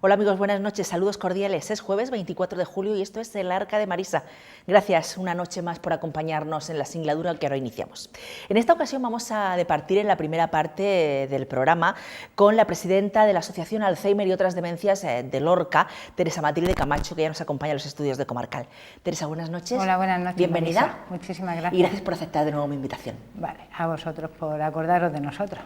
Hola amigos, buenas noches, saludos cordiales. Es jueves 24 de julio y esto es El Arca de Marisa. Gracias una noche más por acompañarnos en la singladura que ahora iniciamos. En esta ocasión vamos a departir en la primera parte del programa con la presidenta de la Asociación Alzheimer y otras demencias de Lorca, Teresa Matilde Camacho, que ya nos acompaña a los estudios de Comarcal. Teresa, buenas noches. Hola, buenas noches. Bienvenida. Marisa. Muchísimas gracias. Y gracias por aceptar de nuevo mi invitación. Vale, a vosotros por acordaros de nosotros.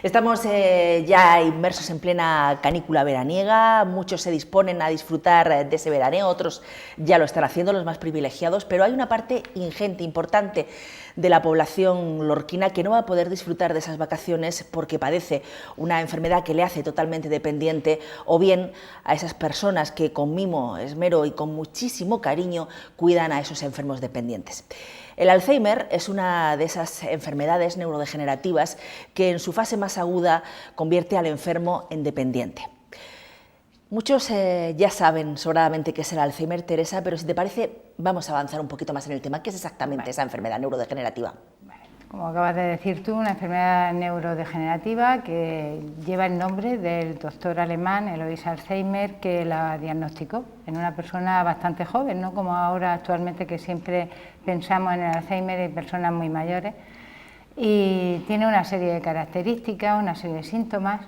Estamos ya inmersos en plena canícula veraniega, muchos se disponen a disfrutar de ese veraneo, otros ya lo están haciendo, los más privilegiados, pero hay una parte ingente, importante de la población lorquina que no va a poder disfrutar de esas vacaciones porque padece una enfermedad que le hace totalmente dependiente, o bien a esas personas que con mimo, esmero y con muchísimo cariño cuidan a esos enfermos dependientes. El Alzheimer es una de esas enfermedades neurodegenerativas que en su fase más aguda convierte al enfermo en dependiente. Muchos ya saben sobradamente qué es el Alzheimer, Teresa, pero si te parece vamos a avanzar un poquito más en el tema. ¿Qué es exactamente esa enfermedad neurodegenerativa? Como acabas de decir tú, una enfermedad neurodegenerativa que lleva el nombre del doctor alemán Elois Alzheimer, que la diagnosticó en una persona bastante joven, no como ahora actualmente, que siempre pensamos en el Alzheimer en personas muy mayores, y tiene una serie de características, una serie de síntomas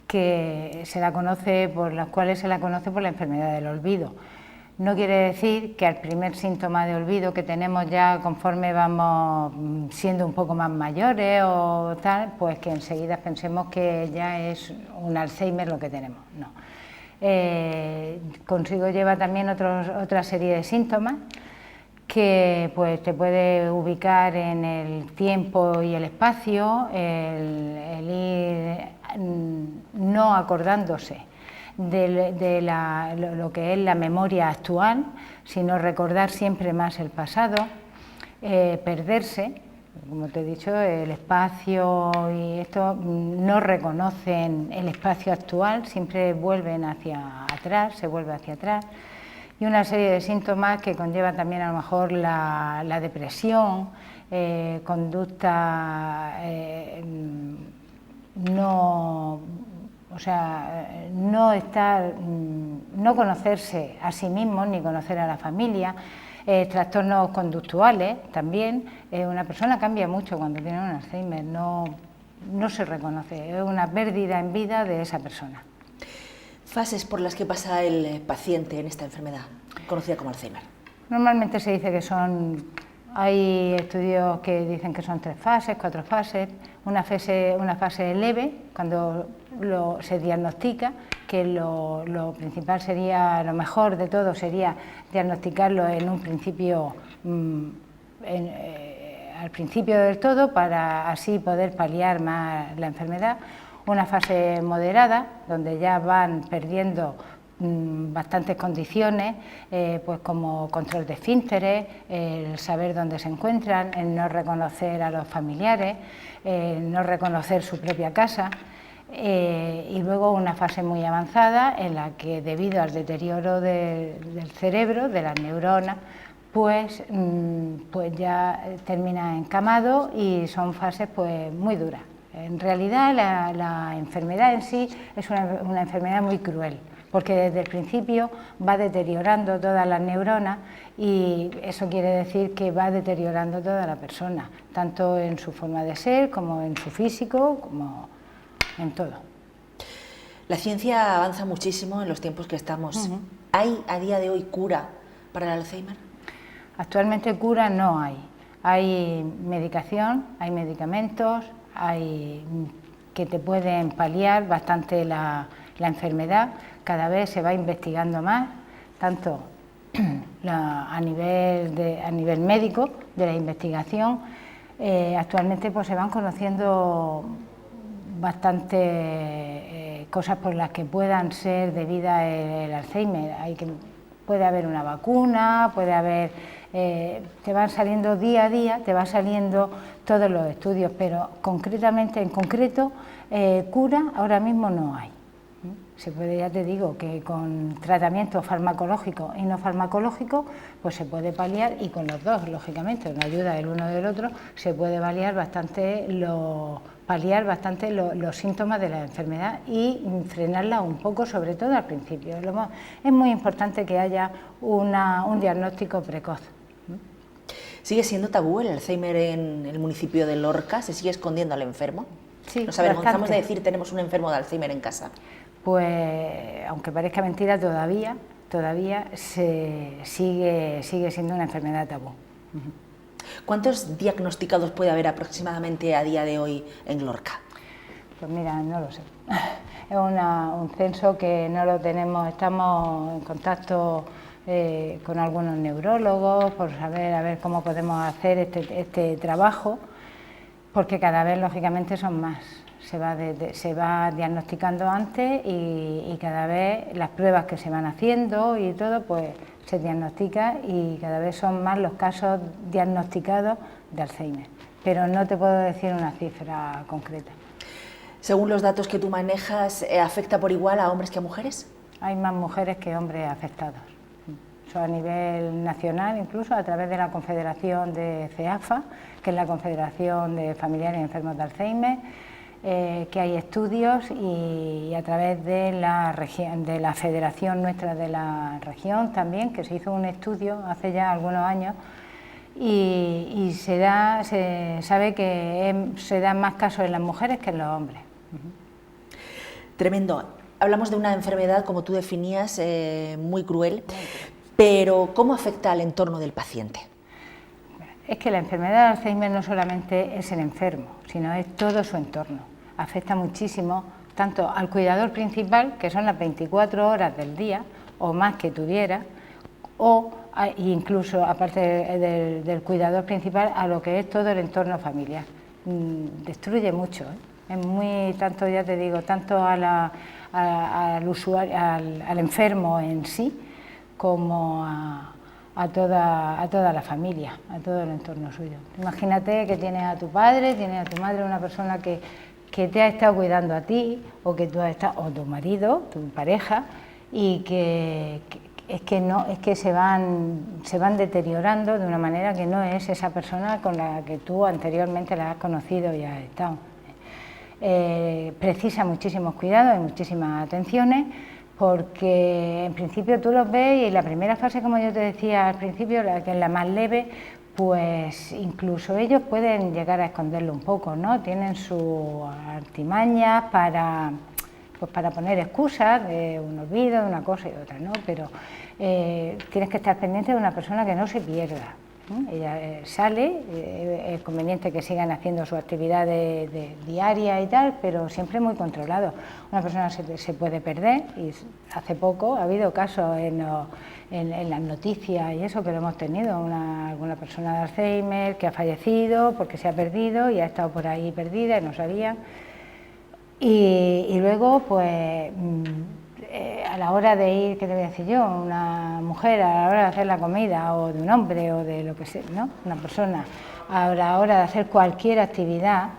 que se la conoce, por las cuales se la conoce por la enfermedad del olvido. No quiere decir que al primer síntoma de olvido que tenemos ya conforme vamos siendo un poco más mayores o tal, pues que enseguida pensemos que ya es un Alzheimer lo que tenemos. No. Consigo lleva también otra serie de síntomas que pues te puede ubicar en el tiempo y el espacio, el ir no acordándose de lo que es la memoria actual, sino recordar siempre más el pasado, perderse, como te he dicho, el espacio y esto, no reconocen el espacio actual, siempre vuelven hacia atrás, se vuelve hacia atrás, y una serie de síntomas que conlleva también a lo mejor la depresión, conducta no conocerse a sí mismos ni conocer a la familia, trastornos conductuales también. Una persona cambia mucho cuando tiene un Alzheimer, no se reconoce, es una pérdida en vida de esa persona. Fases por las que pasa el paciente en esta enfermedad, conocida como Alzheimer. Normalmente se dice que hay estudios que dicen que son 3 fases, 4 fases, una fase leve, cuando se diagnostica, que lo principal sería, lo mejor de todo sería diagnosticarlo en un principio, al principio del todo, para así poder paliar más la enfermedad. Una fase moderada, donde ya van perdiendo bastantes condiciones, pues como control de esfínteres, el saber dónde se encuentran, el no reconocer a los familiares, el no reconocer su propia casa, y luego una fase muy avanzada en la que, debido al deterioro del cerebro, de las neuronas, pues ya termina encamado y son fases pues muy duras. En realidad la enfermedad en sí es una enfermedad muy cruel, porque desde el principio va deteriorando todas las neuronas y eso quiere decir que va deteriorando toda la persona, tanto en su forma de ser como en su físico, como en todo. La ciencia avanza muchísimo en los tiempos que estamos. ¿Hay a día de hoy cura para el Alzheimer? Actualmente cura no hay. Hay medicación, hay medicamentos, que te pueden paliar bastante la enfermedad. Cada vez se va investigando más, tanto a nivel médico, de la investigación. Actualmente pues se van conociendo bastante cosas por las que puedan ser debida el Alzheimer. Puede haber una vacuna, puede haber, te van saliendo día a día, te van saliendo todos los estudios, pero en concreto, cura ahora mismo no hay. Se puede, ya te digo, que con tratamientos farmacológicos y no farmacológicos, pues se puede paliar, y con los dos, lógicamente, con la ayuda del uno del otro, se puede paliar bastante los síntomas de la enfermedad y frenarla un poco, sobre todo al principio. Es muy importante que haya un diagnóstico precoz. ¿Sigue siendo tabú el Alzheimer en el municipio de Lorca? ¿Se sigue escondiendo al enfermo? Sí, ¿Nos avergonzamos bastante. de decir tenemos un enfermo de Alzheimer en casa? Pues, aunque parezca mentira, todavía sigue siendo una enfermedad tabú. ¿Cuántos diagnosticados puede haber aproximadamente a día de hoy en Lorca? Pues mira, no lo sé. Es un censo que no lo tenemos, estamos en contacto con algunos neurólogos por saber a ver cómo podemos hacer este trabajo, porque cada vez lógicamente son más. Se va diagnosticando antes y cada vez las pruebas que se van haciendo y todo, pues se diagnostica, y cada vez son más los casos diagnosticados de Alzheimer. Pero no te puedo decir una cifra concreta. Según los datos que tú manejas, ¿afecta por igual a hombres que a mujeres? Hay más mujeres que hombres afectados. Eso a nivel nacional, incluso a través de la Confederación de CEAFA, que es la Confederación de Familiares Enfermos de Alzheimer, que hay estudios, y a través de la federación nuestra de la región también, que se hizo un estudio hace ya algunos años, y se sabe que se dan más casos en las mujeres que en los hombres. Tremendo. Hablamos de una enfermedad, como tú definías, muy cruel, pero ¿cómo afecta al entorno del paciente? Es que la enfermedad de Alzheimer no solamente es el enfermo, sino es todo su entorno. Afecta muchísimo tanto al cuidador principal, que son las 24 horas del día o más que tuviera, o incluso, aparte del cuidador principal, a lo que es todo el entorno familiar. Destruye mucho, ¿eh? Es muy, tanto, ya te digo, tanto al usuario, al enfermo en sí, como a toda la familia, a todo el entorno suyo. Imagínate que tienes a tu padre, tienes a tu madre, una persona que te ha estado cuidando a ti, o que tú has estado, o tu marido, tu pareja, y que se van deteriorando de una manera que no es esa persona con la que tú anteriormente la has conocido y has estado. Precisa muchísimos cuidados y muchísimas atenciones, porque en principio tú los ves, y en la primera fase, como yo te decía al principio, que es la más leve, pues incluso ellos pueden llegar a esconderlo un poco, ¿no? Tienen sus artimañas para poner excusas de un olvido, de una cosa y otra, ¿no? Pero tienes que estar pendiente de una persona que no se pierda. Ella sale, es conveniente que sigan haciendo su actividad diaria y tal, pero siempre muy controlado. Una persona se puede perder, y hace poco ha habido casos en las noticias y eso, que lo hemos tenido, alguna persona de Alzheimer que ha fallecido porque se ha perdido y ha estado por ahí perdida y no sabían. Y luego, pues, a la hora de ir, ¿qué te voy a decir yo? Una mujer a la hora de hacer la comida, o de un hombre, o de lo que sea, ¿no? Una persona a la hora de hacer cualquier actividad,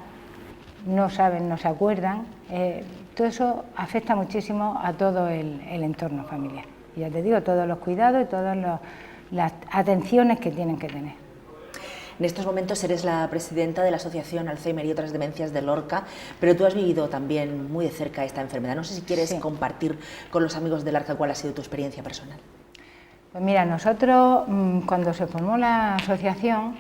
no saben, no se acuerdan. Todo eso afecta muchísimo a todo el entorno familiar. Y ya te digo, todos los cuidados y todas las atenciones que tienen que tener. En estos momentos eres la presidenta de la Asociación Alzheimer y otras demencias de Lorca, pero tú has vivido también muy de cerca esta enfermedad. No sé si quieres compartir con los amigos de Lorca cuál ha sido tu experiencia personal. Pues mira, nosotros, cuando se formó la asociación,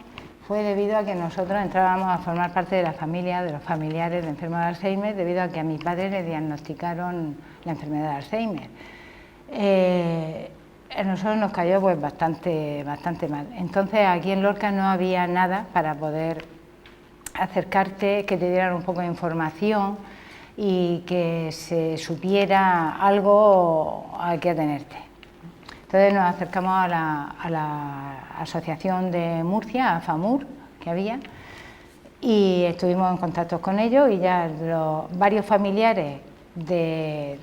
fue debido a que nosotros entrábamos a formar parte de la familia, de los familiares de enfermos de Alzheimer, debido a que a mi padre le diagnosticaron la enfermedad de Alzheimer. A nosotros nos cayó pues bastante mal. Entonces aquí en Lorca no había nada para poder acercarte, que te dieran un poco de información y que se supiera algo a qué atenerte. Entonces nos acercamos a la asociación de Murcia, a FAMUR, que había, y estuvimos en contacto con ellos, y ya varios familiares de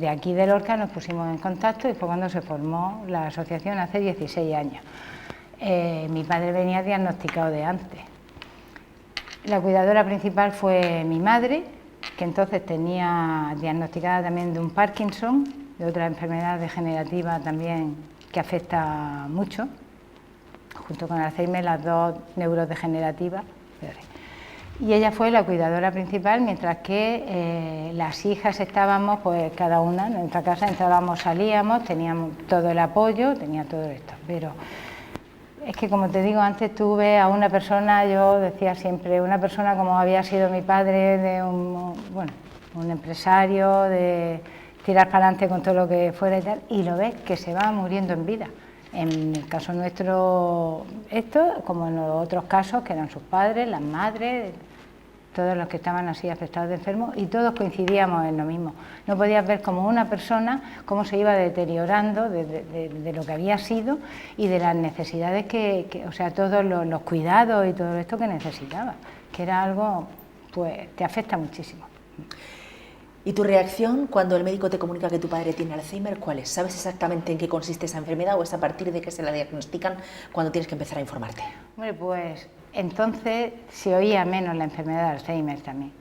aquí de Lorca nos pusimos en contacto, y fue cuando se formó la asociación hace 16 años. Mi padre venía diagnosticado de antes. La cuidadora principal fue mi madre, que entonces tenía diagnosticada también de un Parkinson, de otra enfermedad degenerativa también que afecta mucho, junto con el Alzheimer, las dos neurodegenerativas. Y ella fue la cuidadora principal, mientras que las hijas estábamos, pues cada una en nuestra casa, entrábamos, salíamos, teníamos todo el apoyo, tenía todo esto. Pero es que, como te digo, antes tuve a una persona, yo decía siempre, una persona como había sido mi padre, de un empresario, de tirar para adelante con todo lo que fuera y tal, y lo ves que se va muriendo en vida. En el caso nuestro, esto, como en los otros casos, que eran sus padres, las madres, todos los que estaban así afectados de enfermos, y todos coincidíamos en lo mismo. No podías ver como una persona cómo se iba deteriorando de lo que había sido y de las necesidades o sea, todos los cuidados y todo esto que necesitaba, que era algo, pues, te afecta muchísimo. ¿Y tu reacción cuando el médico te comunica que tu padre tiene Alzheimer, cuál es? ¿Sabes exactamente en qué consiste esa enfermedad o es a partir de que se la diagnostican cuando tienes que empezar a informarte? Bueno, pues entonces se oía menos la enfermedad de Alzheimer también.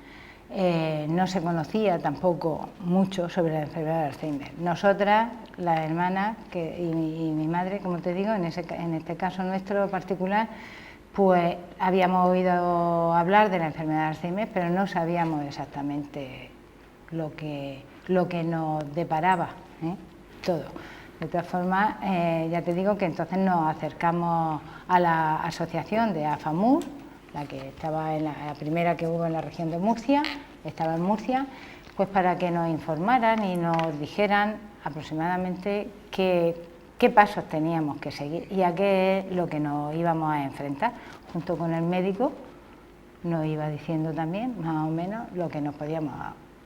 No se conocía tampoco mucho sobre la enfermedad de Alzheimer. Nosotras, las hermanas y mi madre, como te digo, en este caso nuestro particular, pues habíamos oído hablar de la enfermedad de Alzheimer, pero no sabíamos exactamente lo que nos deparaba, todo. De todas formas, ya te digo que entonces nos acercamos a la asociación de AFAMUR, la que estaba la primera que hubo en la región de Murcia, estaba en Murcia, pues para que nos informaran y nos dijeran aproximadamente qué pasos teníamos que seguir y a qué es lo que nos íbamos a enfrentar. Junto con el médico nos iba diciendo también, más o menos, lo que nos podíamos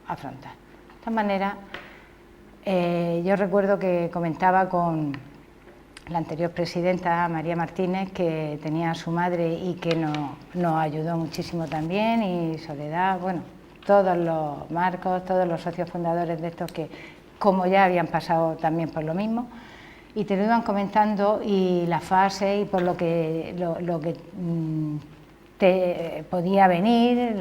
afrontar. De esta manera, yo recuerdo que comentaba con la anterior presidenta, María Martínez, que tenía a su madre y que nos ayudó muchísimo también, y Soledad, bueno, todos los Marcos, todos los socios fundadores de estos que, como ya habían pasado también por lo mismo, y te lo iban comentando, y la fase y por lo que te podía venir,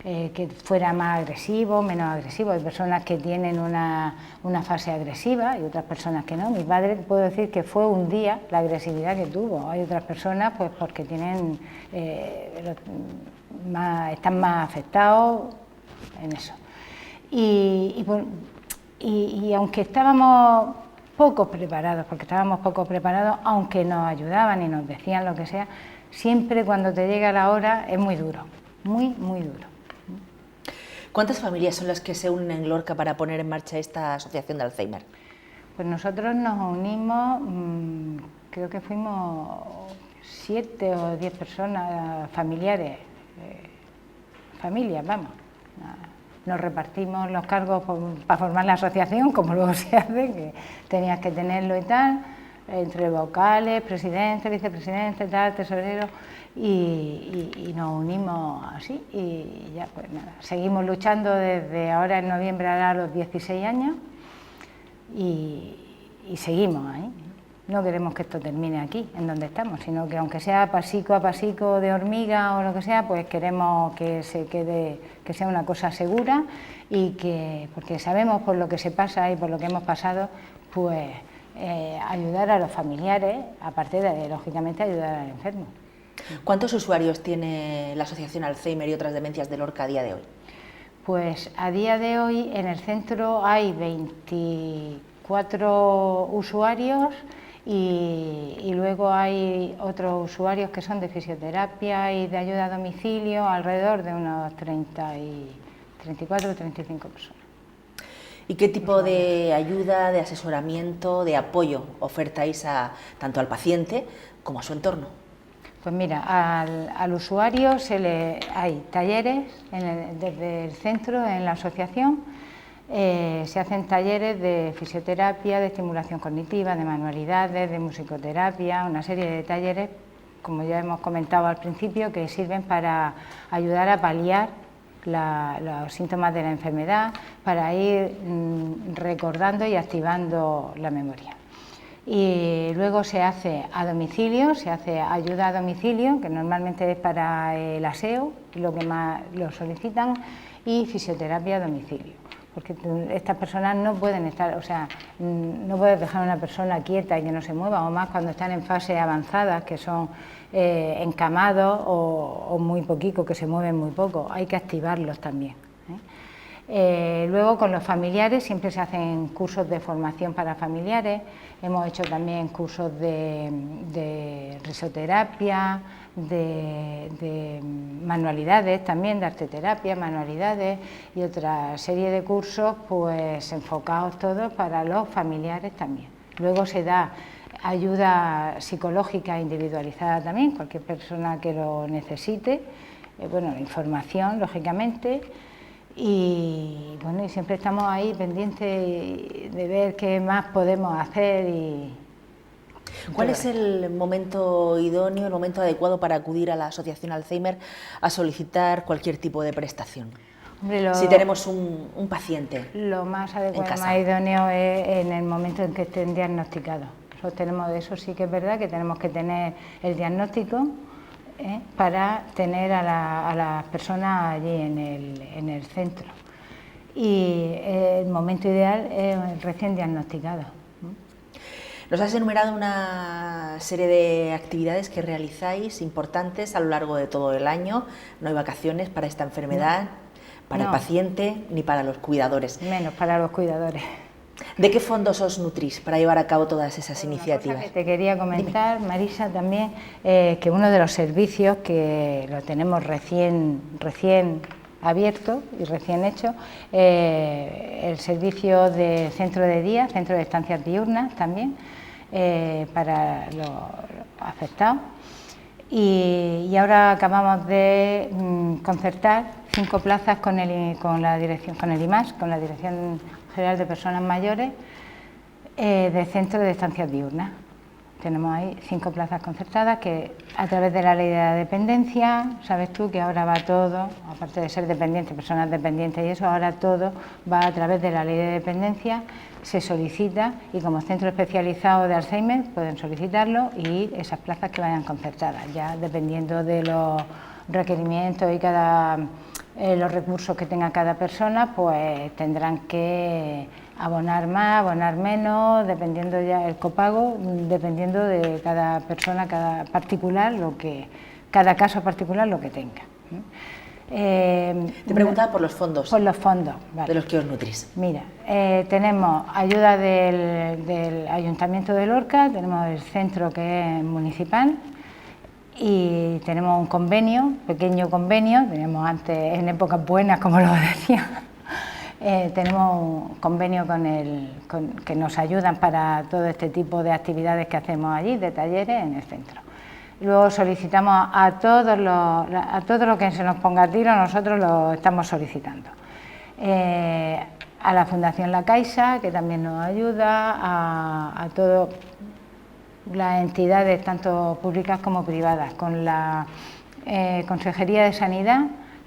que fuera más agresivo, menos agresivo. Hay personas que tienen una fase agresiva y otras personas que no. Mi padre, puedo decir que fue un día la agresividad que tuvo. Hay otras personas pues porque tienen están más afectados en eso. Y aunque estábamos poco preparados, aunque nos ayudaban y nos decían lo que sea, siempre cuando te llega la hora es muy duro, muy, muy duro. ¿Cuántas familias son las que se unen en Lorca para poner en marcha esta asociación de Alzheimer? Pues nosotros nos unimos, creo que fuimos 7 o 10 personas familiares, familias, vamos. Nos repartimos los cargos para formar la asociación, como luego se hace, que tenías que tenerlo y tal, entre vocales, presidente, vicepresidente, tal, tesorero, y nos unimos así, y ya pues nada, seguimos luchando desde ahora en noviembre, hará los 16 años, y seguimos ahí. No queremos que esto termine aquí, en donde estamos, sino que aunque sea pasico a pasico de hormiga o lo que sea, pues queremos que se quede, que sea una cosa segura, y que, porque sabemos por lo que se pasa y por lo que hemos pasado, pues ayudar a los familiares, aparte de, lógicamente, ayudar al enfermo. ¿Cuántos usuarios tiene la Asociación Alzheimer y otras demencias de Lorca a día de hoy? Pues a día de hoy en el centro hay 24 usuarios y luego hay otros usuarios que son de fisioterapia y de ayuda a domicilio, alrededor de unos 34 o 35 personas. ¿Y qué tipo de ayuda, de asesoramiento, de apoyo ofertáis tanto al paciente como a su entorno? Pues mira, al usuario hay talleres desde el centro, en la asociación, se hacen talleres de fisioterapia, de estimulación cognitiva, de manualidades, de musicoterapia, una serie de talleres, como ya hemos comentado al principio, que sirven para ayudar a paliar los síntomas de la enfermedad, para ir recordando y activando la memoria. Y luego se hace a domicilio, se hace ayuda a domicilio, que normalmente es para el aseo, lo que más lo solicitan, y fisioterapia a domicilio, porque estas personas no pueden estar, o sea, no puedes dejar a una persona quieta y que no se mueva, o más cuando están en fases avanzadas, que son encamados o muy poquito, que se mueven muy poco, hay que activarlos también. Luego con los familiares siempre se hacen cursos de formación para familiares, hemos hecho también cursos de risoterapia, de manualidades también, de arteterapia, manualidades y otra serie de cursos pues enfocados todos para los familiares también. Luego se da ayuda psicológica individualizada también, cualquier persona que lo necesite, bueno, información lógicamente. Y bueno, y siempre estamos ahí pendientes de ver qué más podemos hacer. ¿Cuál es el momento idóneo, el momento adecuado para acudir a la Asociación Alzheimer a solicitar cualquier tipo de prestación? Hombre, si tenemos un paciente lo más adecuado, en casa, más idóneo es en el momento en que estén diagnosticados. Nosotros tenemos, de eso sí que es verdad, que tenemos que tener el diagnóstico para tener a las personas allí en el centro. Y el momento ideal es recién diagnosticado. Nos has enumerado una serie de actividades que realizáis importantes a lo largo de todo el año. No hay vacaciones para esta enfermedad, para el paciente ni para los cuidadores. Menos para los cuidadores. ¿De qué fondos os nutrís para llevar a cabo todas esas iniciativas? Una cosa que te quería comentar, dime. Marisa, también, que uno de los servicios que lo tenemos recién abierto y recién hecho, el servicio de centro de día, centro de estancias diurnas también, para los afectados. Y ahora acabamos de concertar 5 plazas con el IMAS, con la Dirección General de Personas Mayores, de centro de estancias diurnas. Tenemos ahí 5 plazas concertadas que a través de la ley de la dependencia, sabes tú que ahora va todo, aparte de ser dependientes, personas dependientes y eso, ahora todo va a través de la ley de dependencia, se solicita y como centro especializado de Alzheimer pueden solicitarlo y esas plazas que vayan concertadas, ya dependiendo de los requerimientos y los recursos que tenga cada persona, pues tendrán que abonar más, abonar menos, dependiendo ya el copago, dependiendo de cada persona, cada caso particular lo que tenga. Te preguntaba por los fondos. Por los fondos, vale. De los que os nutrís. Mira, tenemos ayuda del Ayuntamiento de Lorca, tenemos el centro que es municipal y tenemos un convenio, pequeño convenio, teníamos antes en épocas buenas, como lo decía. Tenemos un convenio que nos ayudan para todo este tipo de actividades que hacemos allí, de talleres en el centro. Luego solicitamos a todo lo que se nos ponga a tiro, nosotros lo estamos solicitando. A la Fundación La Caixa, que también nos ayuda, a todas las entidades, tanto públicas como privadas. Con la Consejería de Sanidad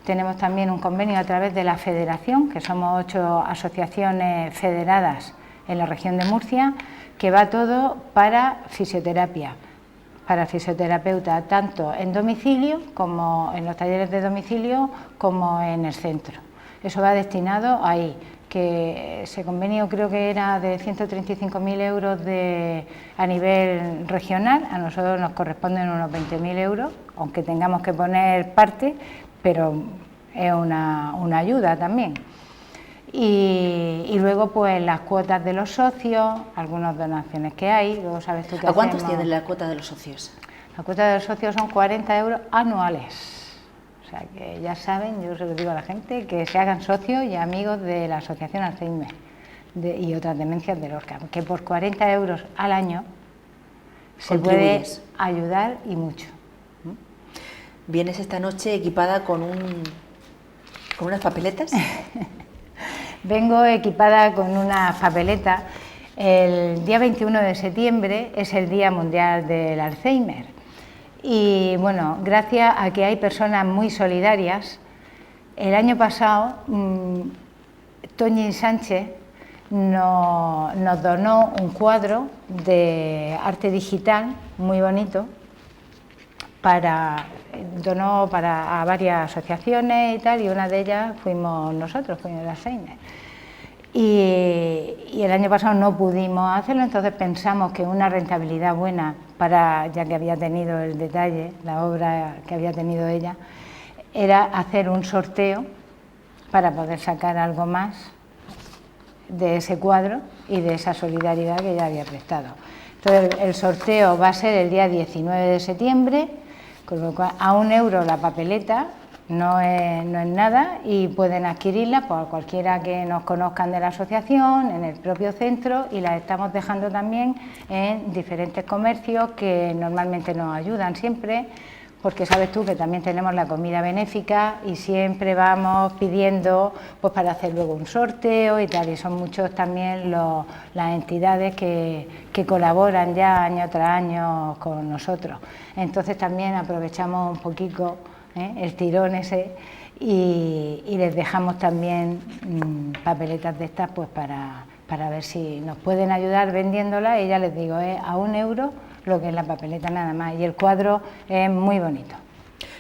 tenemos también un convenio a través de la Federación, que somos 8 asociaciones federadas en la región de Murcia, que va todo para fisioterapia, para fisioterapeuta, tanto en domicilio, como en los talleres de domicilio, como en el centro. Eso va destinado ahí, que ese convenio creo que era de 135.000 euros a nivel regional, a nosotros nos corresponden unos 20.000 euros, aunque tengamos que poner parte, pero es una ayuda también. Y luego pues las cuotas de los socios, algunas donaciones que hay, luego sabes tú que ¿A cuántos tienen la cuota de los socios? La cuota de los socios son 40 euros anuales, o sea que ya saben, yo se lo digo a la gente, que se hagan socios y amigos de la Asociación Alzheimer y otras demencias de Lorca, que por 40 euros al año se puede ayudar y mucho. ¿Vienes esta noche equipada con unas papeletas? Vengo equipada con unas papeletas. El día 21 de septiembre es el Día Mundial del Alzheimer y bueno, gracias a que hay personas muy solidarias, el año pasado Toñi Sánchez nos donó un cuadro de arte digital muy bonito para donó a varias asociaciones y tal, y una de ellas fuimos nosotros, fuimos el Alzheimer. Y el año pasado no pudimos hacerlo, entonces pensamos que una rentabilidad buena, ya que había tenido el detalle, la obra que había tenido ella, era hacer un sorteo para poder sacar algo más de ese cuadro y de esa solidaridad que ella había prestado. Entonces el sorteo va a ser el día 19 de septiembre, con lo cual a €1 la papeleta, no es nada, y pueden adquirirla por cualquiera que nos conozcan de la asociación, en el propio centro, y las estamos dejando también en diferentes comercios que normalmente nos ayudan siempre, porque sabes tú que también tenemos la comida benéfica y siempre vamos pidiendo pues para hacer luego un sorteo y tal, y son muchos también las entidades que colaboran ya año tras año con nosotros. Entonces también aprovechamos un poquito el tirón ese y les dejamos también papeletas de estas pues para ver si nos pueden ayudar vendiéndolas, y ya les digo, a €1 lo que es la papeleta nada más, y el cuadro es muy bonito.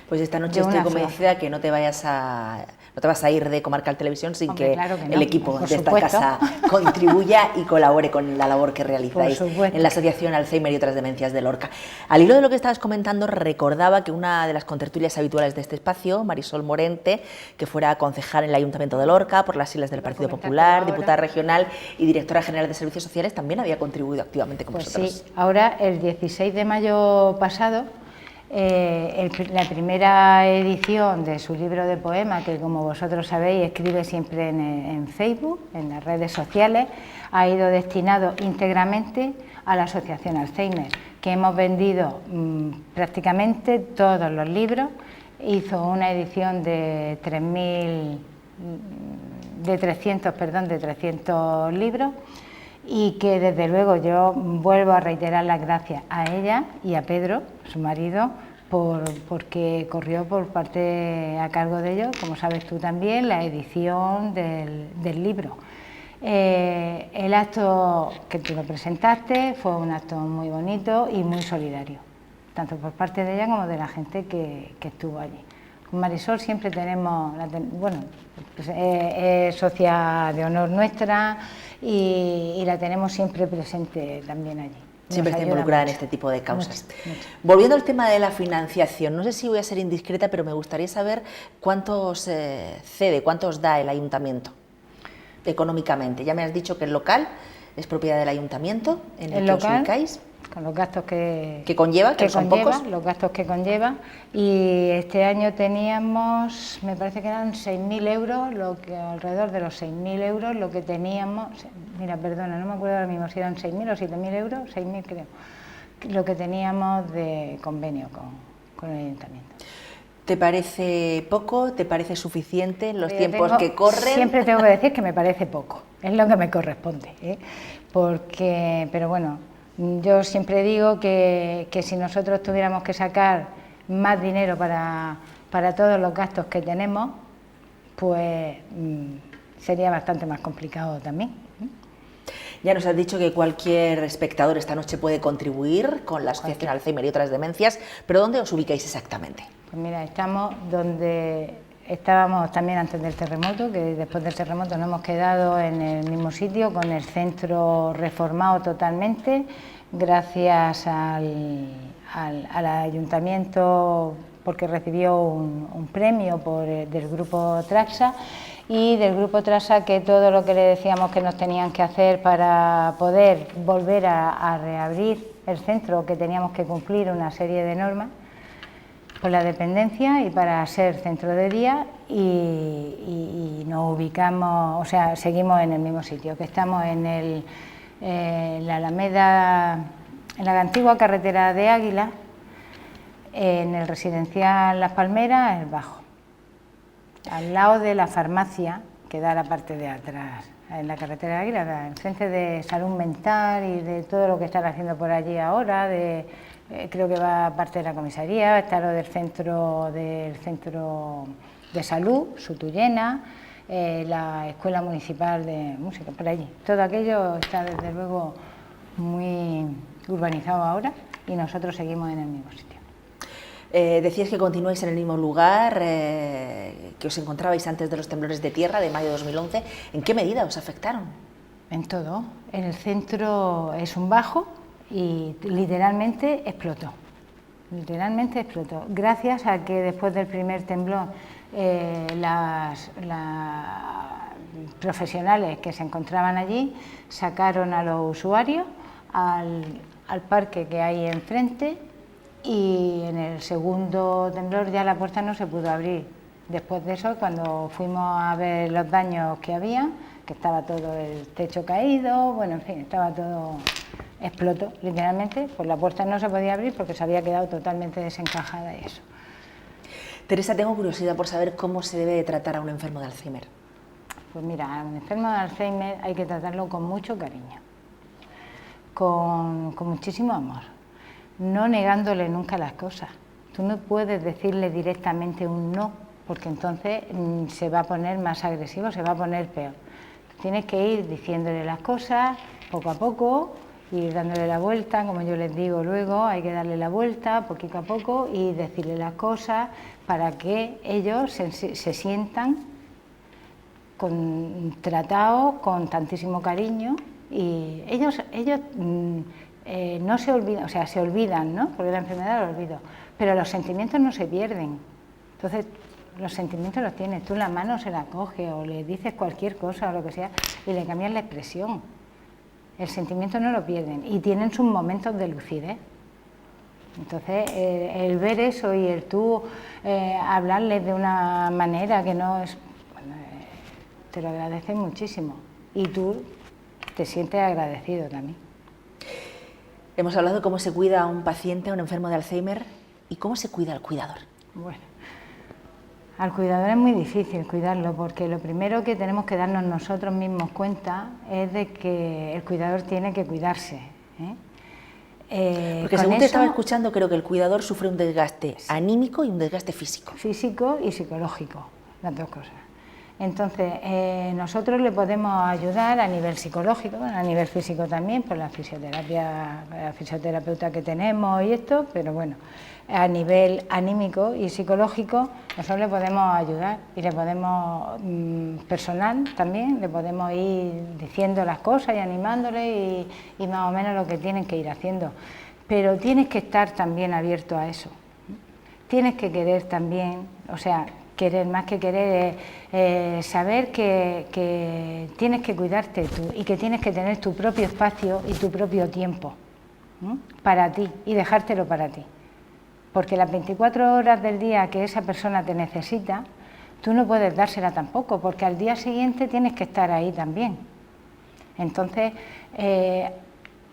Pues esta noche estoy convencida que no te vas a ir de Comarcal Televisión sin que el equipo de esta casa contribuya y colabore con la labor que realizáis en la Asociación Alzheimer y otras demencias de Lorca. Al hilo de lo que estabas comentando, recordaba que una de las contertulias habituales de este espacio, Marisol Morente, que fuera concejal en el Ayuntamiento de Lorca por las siglas del Partido Popular, diputada regional y directora general de Servicios Sociales, también había contribuido activamente con vosotros. Sí, ahora el 16 de mayo pasado, la primera edición de su libro de poemas, que como vosotros sabéis escribe siempre en Facebook, en las redes sociales, ha ido destinado íntegramente a la Asociación Alzheimer, que hemos vendido prácticamente todos los libros. Hizo una edición de 300 libros, y que desde luego yo vuelvo a reiterar las gracias a ella y a Pedro, su marido, porque corrió por parte a cargo de ellos, como sabes tú también, la edición del libro. El acto que tú lo presentaste fue un acto muy bonito y muy solidario, tanto por parte de ella como de la gente que estuvo allí. Con Marisol siempre tenemos, es socia de honor nuestra, y la tenemos siempre presente también allí. Siempre está involucrada en este tipo de causas. Mucho. Volviendo al tema de la financiación, no sé si voy a ser indiscreta, pero me gustaría saber cuántos cede, cuántos da el ayuntamiento económicamente. Ya me has dicho que el local es propiedad del ayuntamiento en el que os ubicáis. Con los gastos que conlleva, que son pocos. Los gastos que conlleva, y este año teníamos, me parece que eran 6.000 euros, alrededor de los 6.000 euros lo que teníamos, mira, perdona, no me acuerdo ahora mismo si eran 6.000 o 7.000 euros, 6.000 creo, lo que teníamos de convenio con el ayuntamiento. ¿Te parece poco? ¿Te parece suficiente en los tiempos que corren? Siempre tengo que decir que me parece poco, es lo que me corresponde, pero bueno, yo siempre digo que si nosotros tuviéramos que sacar más dinero para todos los gastos que tenemos, pues sería bastante más complicado también. Ya nos has dicho que cualquier espectador esta noche puede contribuir con la Asociación Alzheimer y otras demencias, pero ¿dónde os ubicáis exactamente? Pues mira, estamos donde estábamos también antes del terremoto, que después del terremoto nos hemos quedado en el mismo sitio, con el centro reformado totalmente, gracias al ayuntamiento, porque recibió un premio del grupo Traxa, y del grupo Traxa, que todo lo que le decíamos que nos tenían que hacer para poder volver a reabrir el centro, que teníamos que cumplir una serie de normas por la dependencia y para ser centro de día, y nos ubicamos, o sea, seguimos en el mismo sitio, que estamos en la Alameda, en la antigua carretera de Águila, en el residencial Las Palmeras, el Bajo, al lado de la farmacia que da la parte de atrás, en la carretera de Águila, enfrente de salud mental y de todo lo que están haciendo por allí ahora, creo que va parte de la comisaría, está lo del centro de salud, Sutuyena, la Escuela Municipal de Música, por allí. Todo aquello está desde luego muy urbanizado ahora, y nosotros seguimos en el mismo sitio. Decías que continuáis en el mismo lugar que os encontrabais antes de los temblores de tierra de mayo de 2011. ¿En qué medida os afectaron? En todo. En el centro es un bajo y literalmente explotó. Literalmente explotó. Gracias a que después del primer temblor las profesionales que se encontraban allí sacaron a los usuarios al parque que hay enfrente, y en el segundo temblor ya la puerta no se pudo abrir. Después de eso, cuando fuimos a ver los daños que había, que estaba todo el techo caído, bueno, en fin, estaba todo, explotó literalmente, pues la puerta no se podía abrir porque se había quedado totalmente desencajada y eso. Teresa, tengo curiosidad por saber cómo se debe de tratar a un enfermo de Alzheimer. Pues mira, a un enfermo de Alzheimer hay que tratarlo con mucho cariño, con muchísimo amor, no negándole nunca las cosas. Tú no puedes decirle directamente un no, porque entonces se va a poner más agresivo, se va a poner peor. Tienes que ir diciéndole las cosas poco a poco, ir dándole la vuelta, como yo les digo luego, hay que darle la vuelta poquito a poco y decirle las cosas para que ellos se sientan tratados con tantísimo cariño, y ellos no se olvidan, o sea, se olvidan, ¿no? Porque la enfermedad lo olvido, pero los sentimientos no se pierden. Entonces, los sentimientos los tienes, tú la mano se la coges o le dices cualquier cosa o lo que sea y le cambias la expresión. El sentimiento no lo pierden y tienen sus momentos de lucidez. Entonces, el ver eso y el tú hablarles de una manera que no es... Bueno, te lo agradecen muchísimo y tú te sientes agradecido también. Hemos hablado de cómo se cuida a un paciente, a un enfermo de Alzheimer, y cómo se cuida al cuidador. Bueno, al cuidador es muy difícil cuidarlo, porque lo primero que tenemos que darnos nosotros mismos cuenta es de que el cuidador tiene que cuidarse, porque según te estaba escuchando, creo que el cuidador sufre un desgaste anímico y un desgaste físico. Físico y psicológico, las dos cosas. Entonces, nosotros le podemos ayudar a nivel psicológico, a nivel físico también, por la fisioterapia, la fisioterapeuta que tenemos y esto, pero bueno, a nivel anímico y psicológico nosotros le podemos ayudar y le podemos, personal también, le podemos ir diciendo las cosas y animándole y más o menos lo que tienen que ir haciendo. Pero tienes que estar también abierto a eso, tienes que querer también, o sea, querer más que querer, saber que tienes que cuidarte tú y que tienes que tener tu propio espacio y tu propio tiempo para ti y dejártelo para ti. Porque las 24 horas del día que esa persona te necesita, tú no puedes dársela tampoco, porque al día siguiente tienes que estar ahí también. Entonces,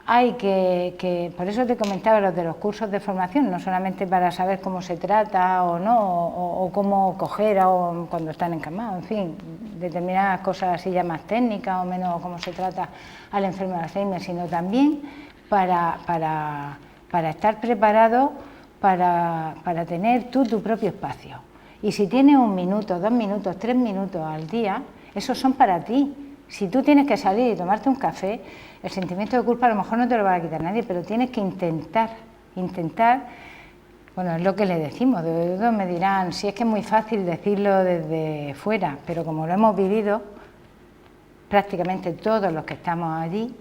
hay que, por eso te comentaba los de los cursos de formación, no solamente para saber cómo se trata o no, o cómo coger o cuando están encamados, en fin, determinadas cosas así ya más técnicas o menos cómo se trata al enfermo de Alzheimer, sino también para estar preparado para tener tú tu propio espacio. Y si tienes 1 minuto, 2 minutos, 3 minutos al día, esos son para ti. Si tú tienes que salir y tomarte un café, el sentimiento de culpa a lo mejor no te lo va a quitar nadie, pero tienes que intentar, bueno, es lo que le decimos, todos me dirán, si es que es muy fácil decirlo desde fuera, pero como lo hemos vivido, prácticamente todos los que estamos allí,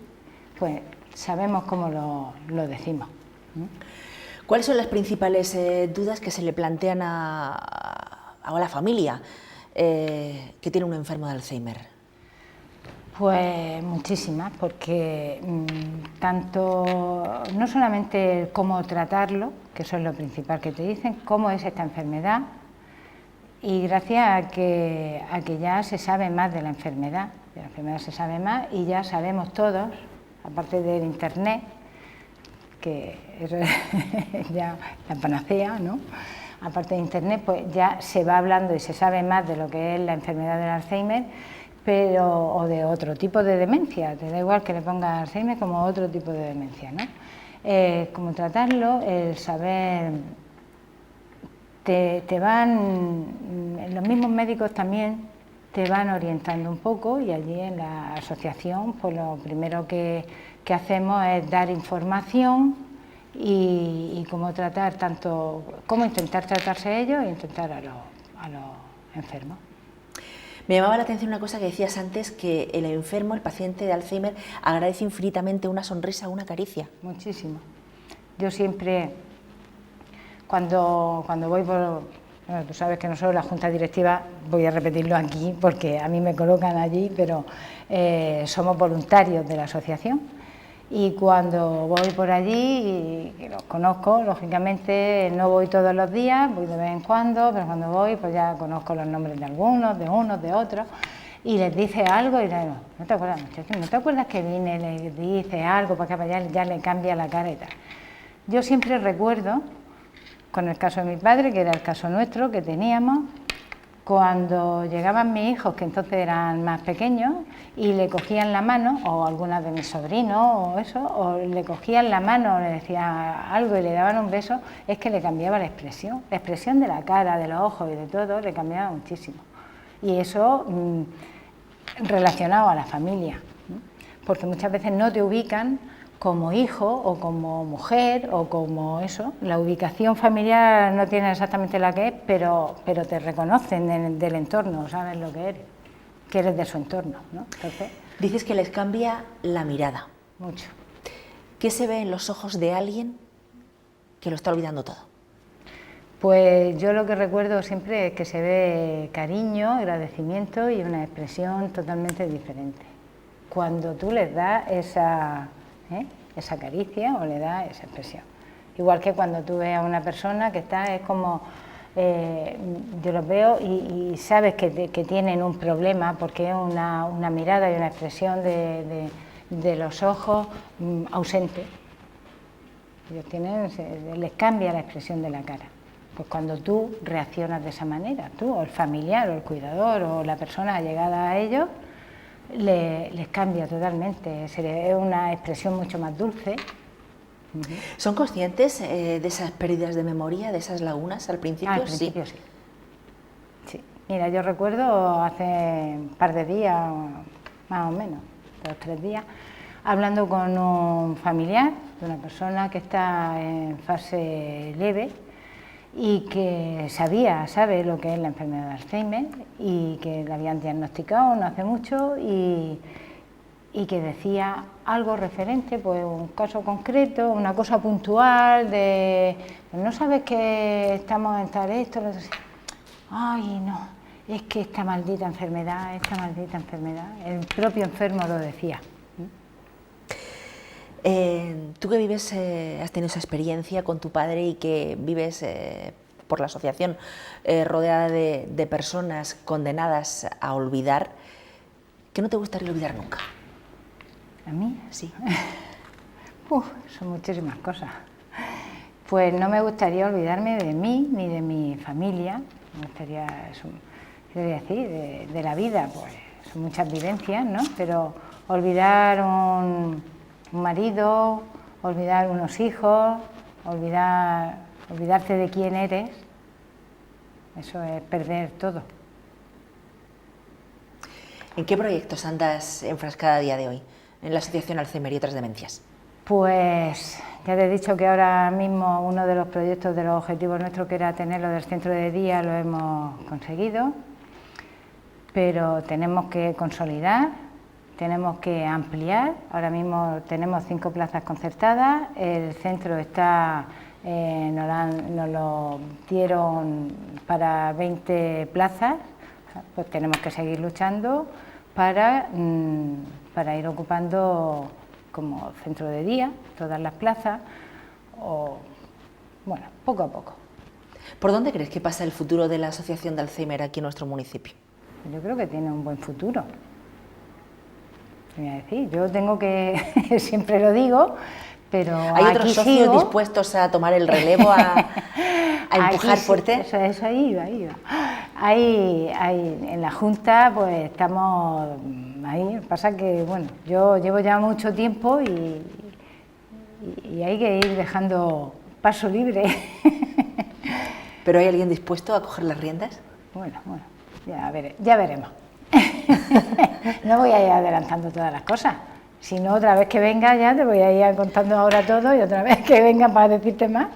pues sabemos cómo lo decimos. ¿Cuáles son las principales dudas que se le plantean a la familia que tiene un enfermo de Alzheimer? Pues muchísimas, porque tanto, no solamente cómo tratarlo, que eso es lo principal que te dicen, cómo es esta enfermedad, y gracias a que ya se sabe más de la enfermedad se sabe más y ya sabemos todos, aparte del internet, que es ya la panacea, ¿no? Aparte de internet, pues ya se va hablando y se sabe más de lo que es la enfermedad del Alzheimer, pero o de otro tipo de demencia, te da igual que le ponga Alzheimer como otro tipo de demencia, ¿no? Cómo tratarlo, el saber, te van, los mismos médicos también te van orientando un poco, y allí en la asociación pues lo primero que hacemos es dar información y cómo tratar tanto, cómo intentar tratarse ellos e intentar a los enfermos. Me llamaba la atención una cosa que decías antes, que el enfermo, el paciente de Alzheimer, agradece infinitamente una sonrisa, una caricia. Muchísimo. Yo siempre, cuando voy por... Bueno, tú sabes que nosotros la Junta Directiva, voy a repetirlo aquí porque a mí me colocan allí, pero somos voluntarios de la asociación. Y cuando voy por allí, y los conozco, lógicamente no voy todos los días, voy de vez en cuando, pero cuando voy pues ya conozco los nombres de algunos, de unos, de otros, y les dice algo y le digo, ¿no te acuerdas, muchacho? ¿No te acuerdas que vine y le dice algo para que ya le cambia la cara y tal? Yo siempre recuerdo, con el caso de mi padre, que era el caso nuestro que teníamos, cuando llegaban mis hijos, que entonces eran más pequeños, y le cogían la mano, o algunas de mis sobrinos, o eso, o le cogían la mano, o le decían algo y le daban un beso, es que le cambiaba la expresión de la cara, de los ojos y de todo, le cambiaba muchísimo. Y eso relacionado a la familia, ¿no? Porque muchas veces no te ubican como hijo o como mujer o como eso, la ubicación familiar no tiene exactamente la que es, pero te reconocen del entorno, saben lo que eres de su entorno, ¿no? Entonces, dices que les cambia la mirada. Mucho. ¿Qué se ve en los ojos de alguien que lo está olvidando todo? Pues yo lo que recuerdo siempre es que se ve cariño, agradecimiento y una expresión totalmente diferente. Cuando tú les das esa caricia o le das esa expresión. Igual que cuando tú ves a una persona que está, es como, yo los veo y sabes que tienen un problema porque es una mirada y una expresión de los ojos ausente. Ellos les cambia la expresión de la cara. Pues cuando tú reaccionas de esa manera, tú o el familiar o el cuidador o la persona llegada a ellos, les cambia totalmente, es una expresión mucho más dulce. ¿Son conscientes de esas pérdidas de memoria, de esas lagunas al principio? Al principio sí. Mira, yo recuerdo hace un par de días, más o menos, 2 o 3 días, hablando con un familiar de una persona que está en fase leve y que sabe lo que es la enfermedad de Alzheimer y que la habían diagnosticado no hace mucho y que decía algo referente, pues un caso concreto, una cosa puntual de, pues no sabes que estamos en tal esto, ay no, es que esta maldita enfermedad, el propio enfermo lo decía. Tú que vives, has tenido esa experiencia con tu padre y que vives por la asociación rodeada de personas condenadas a olvidar, ¿qué no te gustaría olvidar nunca? ¿A mí? Sí. Son muchísimas cosas. Pues no me gustaría olvidarme de mí ni de mi familia, me gustaría, decir, de la vida, pues son muchas vivencias, ¿no? Pero olvidar un marido, olvidar unos hijos, olvidarte de quién eres, eso es perder todo. ¿En qué proyectos andas enfrascada a día de hoy en la Asociación Alzheimer y otras demencias? Pues ya te he dicho que ahora mismo uno de los proyectos, de los objetivos nuestros, que era tenerlo del centro de día, lo hemos conseguido, pero tenemos que consolidar. Tenemos que ampliar, ahora mismo tenemos 5 plazas concertadas, el centro está, nos lo dieron para 20 plazas, pues tenemos que seguir luchando para ir ocupando como centro de día todas las plazas, o bueno, poco a poco. ¿Por dónde crees que pasa el futuro de la Asociación de Alzheimer aquí en nuestro municipio? Yo creo que tiene un buen futuro. Voy a decir, yo tengo que, siempre lo digo, pero ¿hay otros socios dispuestos a tomar el relevo, a empujar fuerte? Eso ahí iba. En la Junta pues estamos ahí, pasa que bueno, yo llevo ya mucho tiempo y hay que ir dejando paso libre. ¿Pero hay alguien dispuesto a coger las riendas? Bueno, ya veremos. No voy a ir adelantando todas las cosas. Si no, otra vez que venga ya te voy a ir contando ahora todo y otra vez que venga para decirte más.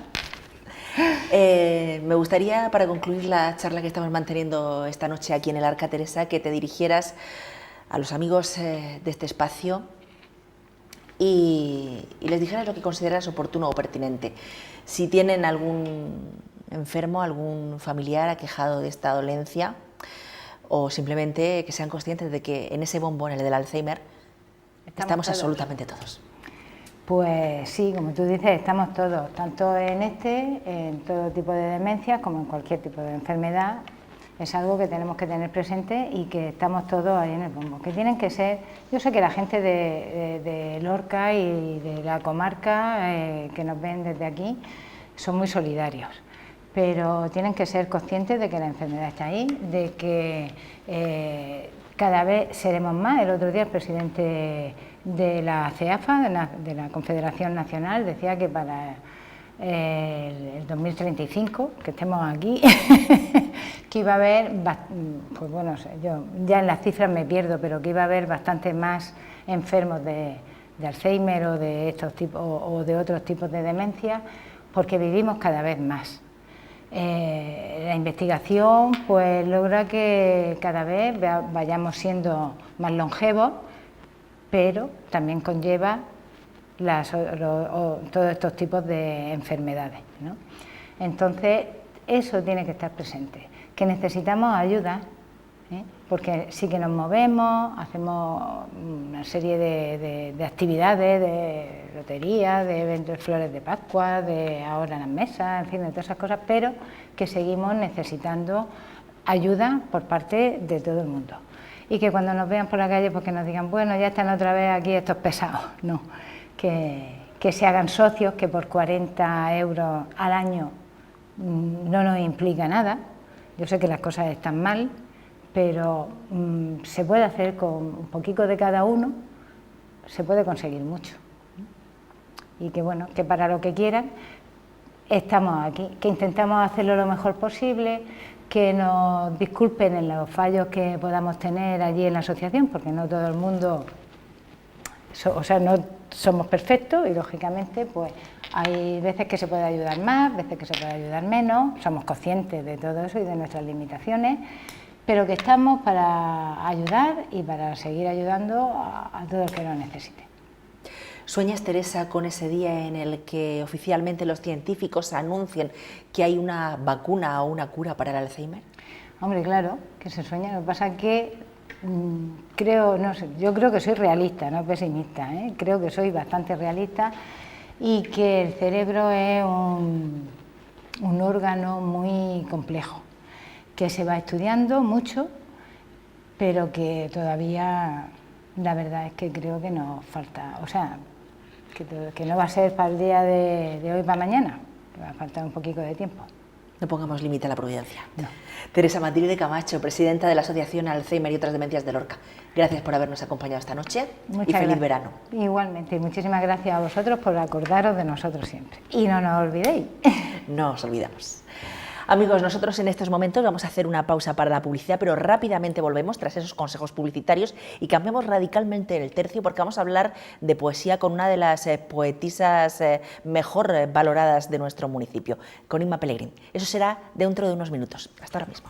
Me gustaría, para concluir la charla que estamos manteniendo esta noche aquí en el Arca, Teresa, que te dirigieras a los amigos de este espacio y les dijeras lo que consideras oportuno o pertinente. Si tienen algún enfermo, algún familiar aquejado de esta dolencia, o simplemente que sean conscientes de que en ese bombón, el del Alzheimer, estamos todos. Absolutamente todos. Pues sí, como tú dices, estamos todos, tanto en todo tipo de demencias como en cualquier tipo de enfermedad. Es algo que tenemos que tener presente y que estamos todos ahí en el bombo. Que tienen que ser, yo sé que la gente de Lorca y de la comarca que nos ven desde aquí son muy solidarios, pero tienen que ser conscientes de que la enfermedad está ahí, de que cada vez seremos más. El otro día el presidente de la CEAFA, de la Confederación Nacional, decía que para el 2035, que estemos aquí, que iba a haber, pues bueno, yo ya en las cifras me pierdo, pero que iba a haber bastante más enfermos de Alzheimer o de estos tipos o de otros tipos de demencia, porque vivimos cada vez más. La investigación pues logra que cada vez vayamos siendo más longevos, pero también conlleva todos estos tipos de enfermedades, ¿no? Entonces, eso tiene que estar presente, que necesitamos ayuda, porque sí que nos movemos, hacemos una serie de actividades, de loterías, de eventos de flores de Pascua, de ahora en las mesas, en fin, de todas esas cosas, pero que seguimos necesitando ayuda por parte de todo el mundo. Y que cuando nos vean por la calle, pues que nos digan, bueno, ya están otra vez aquí estos pesados, no. Que se hagan socios, que por 40 euros al año no nos implica nada. Yo sé que las cosas están mal, pero se puede hacer con un poquito de cada uno, se puede conseguir mucho. Y que bueno, que para lo que quieran, estamos aquí, que intentamos hacerlo lo mejor posible, que nos disculpen en los fallos que podamos tener allí en la asociación, porque no todo el mundo, no somos perfectos y lógicamente pues hay veces que se puede ayudar más, veces que se puede ayudar menos, somos conscientes de todo eso y de nuestras limitaciones, pero que estamos para ayudar y para seguir ayudando a todo el que lo necesite. ¿Sueñas, Teresa, con ese día en el que oficialmente los científicos anuncien que hay una vacuna o una cura para el Alzheimer? Hombre, claro, que se sueña. Lo que pasa es que yo creo que soy realista, no pesimista, ¿eh? Creo que soy bastante realista y que el cerebro es un órgano muy complejo, que se va estudiando mucho, pero que todavía la verdad es que creo que nos falta, que no va a ser para el día de hoy para mañana, que va a faltar un poquito de tiempo. No pongamos límite a la providencia. No. Teresa Matilde Camacho, presidenta de la Asociación Alzheimer y otras demencias de Lorca. Gracias por habernos acompañado esta noche y feliz verano. Igualmente, y muchísimas gracias a vosotros por acordaros de nosotros siempre. Y no nos olvidéis. No os olvidamos. Amigos, nosotros en estos momentos vamos a hacer una pausa para la publicidad, pero rápidamente volvemos tras esos consejos publicitarios y cambiamos radicalmente el tercio porque vamos a hablar de poesía con una de las poetisas mejor valoradas de nuestro municipio, con Inma Pellegrín. Eso será dentro de unos minutos. Hasta ahora mismo.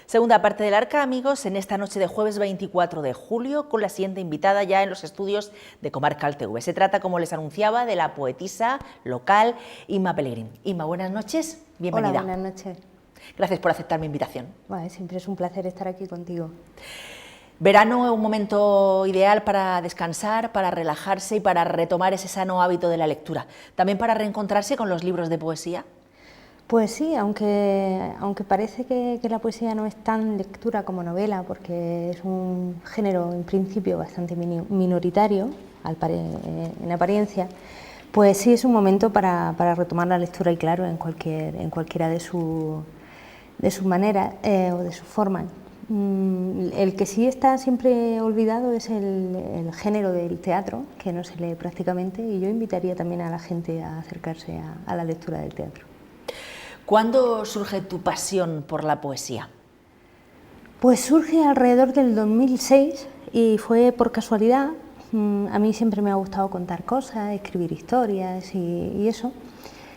Segunda parte del Arca, amigos, en esta noche de jueves 24 de julio, con la siguiente invitada ya en los estudios de Comarcal TV. Se trata, como les anunciaba, de la poetisa local Inma Pellegrín. Inma, buenas noches, bienvenida. Hola, buenas noches. Gracias por aceptar mi invitación. Vale, siempre es un placer estar aquí contigo. Verano es un momento ideal para descansar, para relajarse y para retomar ese sano hábito de la lectura. También para reencontrarse con los libros de poesía. Pues sí, aunque parece que la poesía no es tan lectura como novela, porque es un género en principio bastante minoritario en apariencia, pues sí es un momento para retomar la lectura y claro, en cualquiera de sus maneras o de sus formas. El que sí está siempre olvidado es el género del teatro, que no se lee prácticamente, y yo invitaría también a la gente a acercarse a la lectura del teatro. ¿Cuándo surge tu pasión por la poesía? Pues surge alrededor del 2006 y fue por casualidad. A mí siempre me ha gustado contar cosas, escribir historias y eso.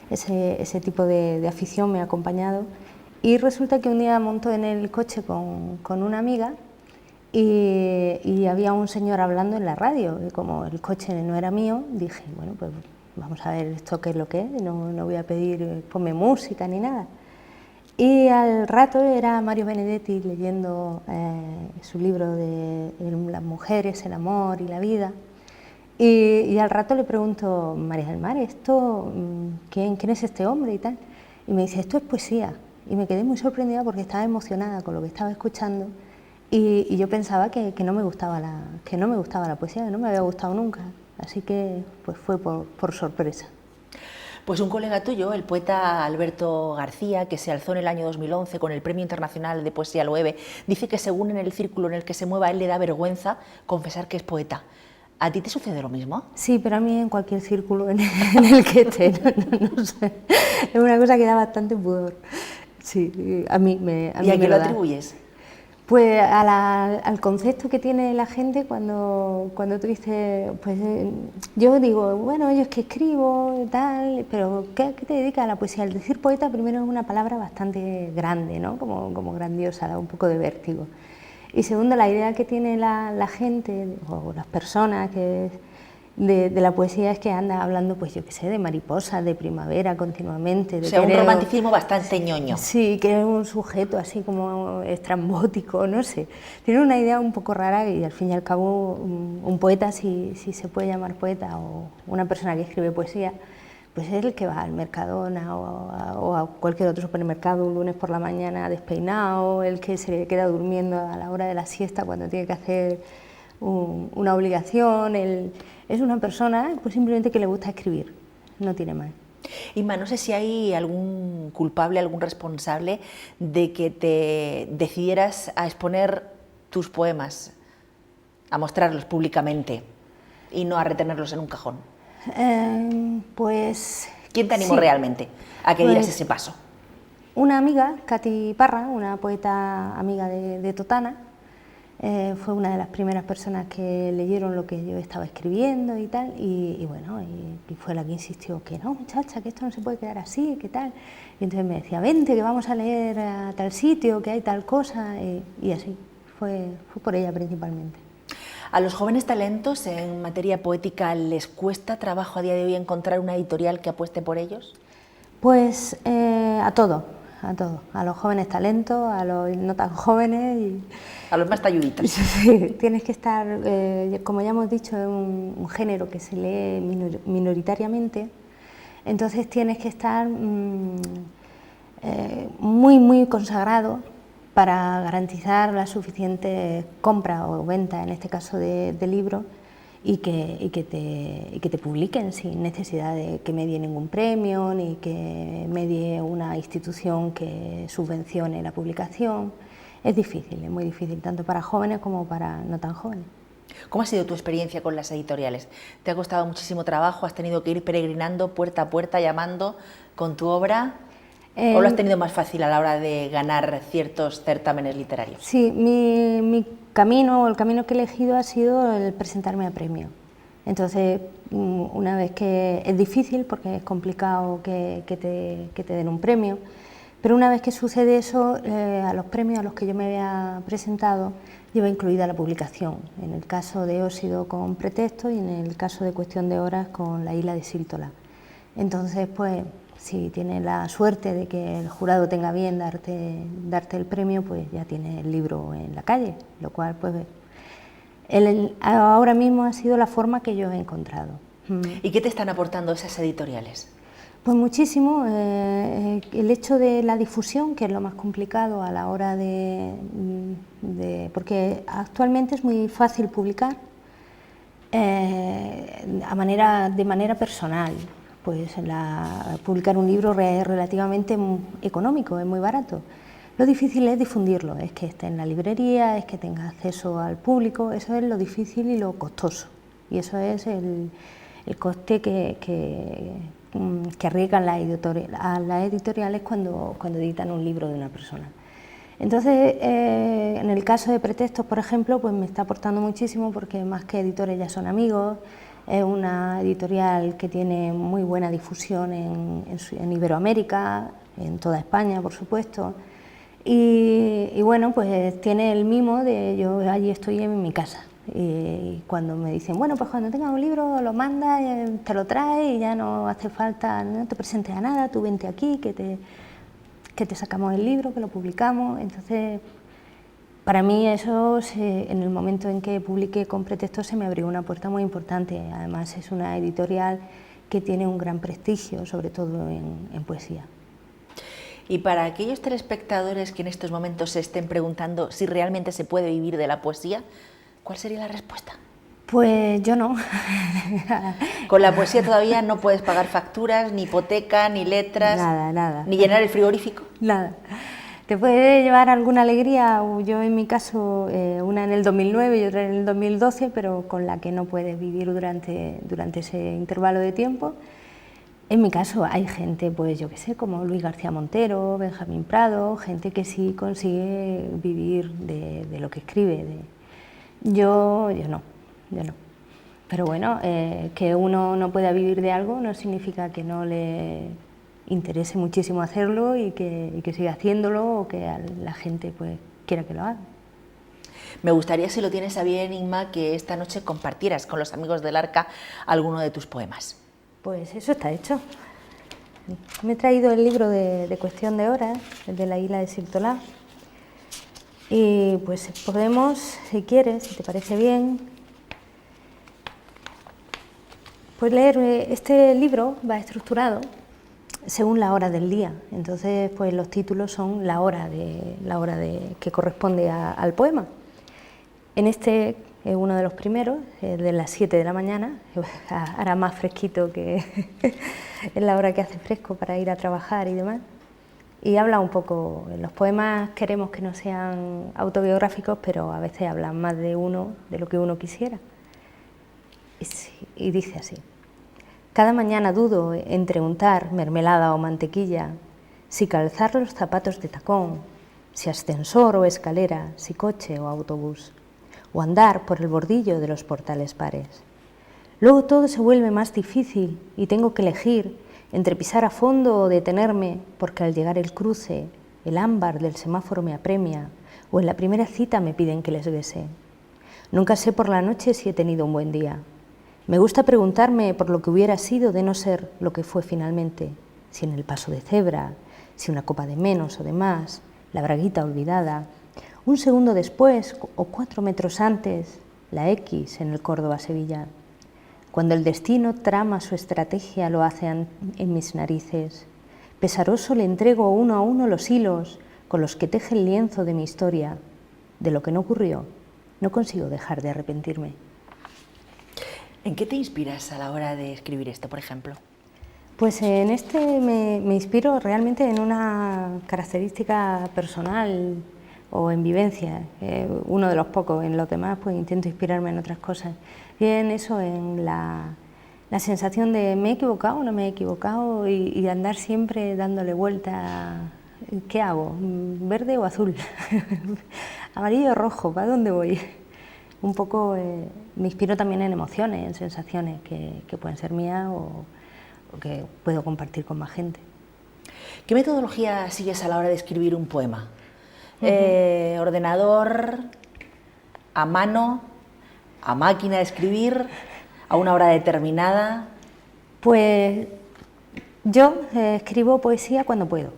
Ese tipo de afición me ha acompañado. Y resulta que un día monto en el coche con una amiga y había un señor hablando en la radio. Y como el coche no era mío, dije, bueno, pues vamos a ver esto qué es lo que es. No voy a pedir ponme música ni nada. Y al rato era Mario Benedetti leyendo su libro de las mujeres, el amor y la vida. Y al rato le pregunto, María del Mar, ¿esto quién es este hombre y tal? Y me dice, esto es poesía. Y me quedé muy sorprendida porque estaba emocionada con lo que estaba escuchando y yo pensaba que no me gustaba la poesía, que no me había gustado nunca. Así que pues fue por sorpresa. Pues un colega tuyo, el poeta Alberto García, que se alzó en el año 2011 con el Premio Internacional de Poesía Loewe, dice que según en el círculo en el que se mueva, a él le da vergüenza confesar que es poeta. ¿A ti te sucede lo mismo? Sí, pero a mí en cualquier círculo en el que esté, no sé. Es una cosa que da bastante pudor. Sí, a mí me ¿Y a qué lo da. atribuyes? Pues al concepto que tiene la gente cuando tú dices, pues yo digo, bueno, yo es que escribo y tal, pero ¿qué te dedicas a la poesía? El decir poeta primero es una palabra bastante grande, ¿no? Como grandiosa, da un poco de vértigo. Y segundo, la idea que tiene la gente o las personas de la poesía es que anda hablando, pues yo qué sé, de mariposas, de primavera continuamente. O sea, un romanticismo bastante ñoño. Sí, que es un sujeto así como estrambótico, no sé. Tiene una idea un poco rara y al fin y al cabo un poeta, si se puede llamar poeta, o una persona que escribe poesía, pues es el que va al Mercadona o a cualquier otro supermercado un lunes por la mañana despeinado, el que se queda durmiendo a la hora de la siesta cuando tiene que hacer una obligación. Es una persona pues simplemente que le gusta escribir, no tiene más. Inma, no sé si hay algún culpable, algún responsable de que te decidieras a exponer tus poemas, a mostrarlos públicamente y no a retenerlos en un cajón. Pues... ¿Quién te animó sí, realmente a que dieras ese paso? Una amiga, Katy Parra, una poeta amiga de Totana, fue una de las primeras personas que leyeron lo que yo estaba escribiendo y tal, y bueno, y fue la que insistió que no, muchacha, que esto no se puede quedar así, que tal. Y entonces me decía, vente, que vamos a leer a tal sitio, que hay tal cosa, y así, fue por ella principalmente. ¿A los jóvenes talentos en materia poética les cuesta trabajo a día de hoy encontrar una editorial que apueste por ellos? Pues a todo, a los jóvenes talentos, a los no tan jóvenes y... A los más talluditos. Sí, tienes que estar, como ya hemos dicho, es un género que se lee minoritariamente, entonces tienes que estar muy consagrado para garantizar la suficiente compra o venta, en este caso de libros, y que te publiquen sin necesidad de que medie ningún premio, ni que medie una institución que subvencione la publicación. Es difícil, es muy difícil, tanto para jóvenes como para no tan jóvenes. ¿Cómo ha sido tu experiencia con las editoriales? ¿Te ha costado muchísimo trabajo? ¿Has tenido que ir peregrinando puerta a puerta, llamando con tu obra? ¿O lo has tenido más fácil a la hora de ganar ciertos certámenes literarios? Sí, mi camino, el camino que he elegido ha sido el presentarme a premio. Entonces, una vez que es difícil, porque es complicado que te den un premio, pero una vez que sucede eso, a los premios a los que yo me había presentado lleva incluida la publicación. En el caso de Óxido con Pretexto y en el caso de Cuestión de Horas con La isla de Síltola. Entonces, pues, si tienes la suerte de que el jurado tenga bien darte el premio, pues ya tienes el libro en la calle, lo cual, pues, ahora mismo ha sido la forma que yo he encontrado. ¿Y qué te están aportando esas editoriales? Pues muchísimo. El hecho de la difusión, que es lo más complicado a la hora porque actualmente es muy fácil publicar de manera personal. Pues publicar un libro es relativamente económico, es muy barato. Lo difícil es difundirlo, es que esté en la librería, es que tenga acceso al público, eso es lo difícil y lo costoso. Y eso es el coste que arriesgan las editoriales cuando editan un libro de una persona. Entonces, en el caso de Pretextos, por ejemplo, pues me está aportando muchísimo porque más que editores ya son amigos, es una editorial que tiene muy buena difusión en Iberoamérica, en toda España, por supuesto, y bueno, pues tiene el mimo de yo allí estoy en mi casa. Y cuando me dicen, bueno, pues cuando tengas un libro lo mandas, te lo traes y ya no hace falta, no te presentes a nada, tú vente aquí, que te sacamos el libro, que lo publicamos. Entonces, para mí eso, en el momento en que publiqué con Pretextos, se me abrió una puerta muy importante. Además es una editorial que tiene un gran prestigio, sobre todo en poesía. Y para aquellos telespectadores que en estos momentos se estén preguntando si realmente se puede vivir de la poesía, ¿cuál sería la respuesta? Pues yo no. Con la poesía todavía no puedes pagar facturas, ni hipoteca, ni letras, nada. ni llenar el frigorífico. Nada. Te puede llevar alguna alegría, yo en mi caso, una en el 2009 y otra en el 2012, pero con la que no puedes vivir durante ese intervalo de tiempo. En mi caso hay gente, pues yo qué sé, como Luis García Montero, Benjamín Prado, gente que sí consigue vivir de lo que escribe. Yo no. Pero bueno, que uno no pueda vivir de algo no significa que no le interese muchísimo hacerlo y que siga haciéndolo o que la gente pues quiera que lo haga. Me gustaría, si lo tienes a bien, Inma, que esta noche compartieras con los amigos del Arca alguno de tus poemas. Pues eso está hecho. Me he traído el libro de Cuestión de Horas, el de la isla de Sirtolá. Y pues podemos, si quieres, si te parece bien, pues leer. Este libro va estructurado según la hora del día. Entonces, pues los títulos son la hora que corresponde al poema. En este es uno de los primeros, de las 7 de la mañana, hará más fresquito que es la hora que hace fresco para ir a trabajar y demás. Y habla un poco, en los poemas queremos que no sean autobiográficos, pero a veces hablan más de uno, de lo que uno quisiera. Y dice así: cada mañana dudo entre untar mermelada o mantequilla, si calzar los zapatos de tacón, si ascensor o escalera, si coche o autobús, o andar por el bordillo de los portales pares. Luego todo se vuelve más difícil y tengo que elegir entre pisar a fondo o detenerme, porque al llegar el cruce, el ámbar del semáforo me apremia, o en la primera cita me piden que les bese. Nunca sé por la noche si he tenido un buen día. Me gusta preguntarme por lo que hubiera sido de no ser lo que fue finalmente, si en el paso de cebra, si una copa de menos o de más, la braguita olvidada, un segundo después o 4 metros antes, la X en el Córdoba-Sevilla. Cuando el destino trama su estrategia lo hace en mis narices. Pesaroso le entrego uno a uno los hilos con los que teje el lienzo de mi historia. De lo que no ocurrió, no consigo dejar de arrepentirme. ¿En qué te inspiras a la hora de escribir esto, por ejemplo? Pues en este me inspiro realmente en una característica personal o en vivencia, uno de los pocos. En los demás pues intento inspirarme en otras cosas. Y en eso, en la sensación de me he equivocado, no me he equivocado, y andar siempre dándole vuelta. ¿Qué hago? ¿Verde o azul? ¿Amarillo o rojo? ¿Para dónde voy? Un poco me inspiro también en emociones, en sensaciones que pueden ser mías o que puedo compartir con más gente. ¿Qué metodología sigues a la hora de escribir un poema? ¿Ordenador, a mano, a máquina de escribir, a una hora determinada? Pues yo escribo poesía cuando puedo.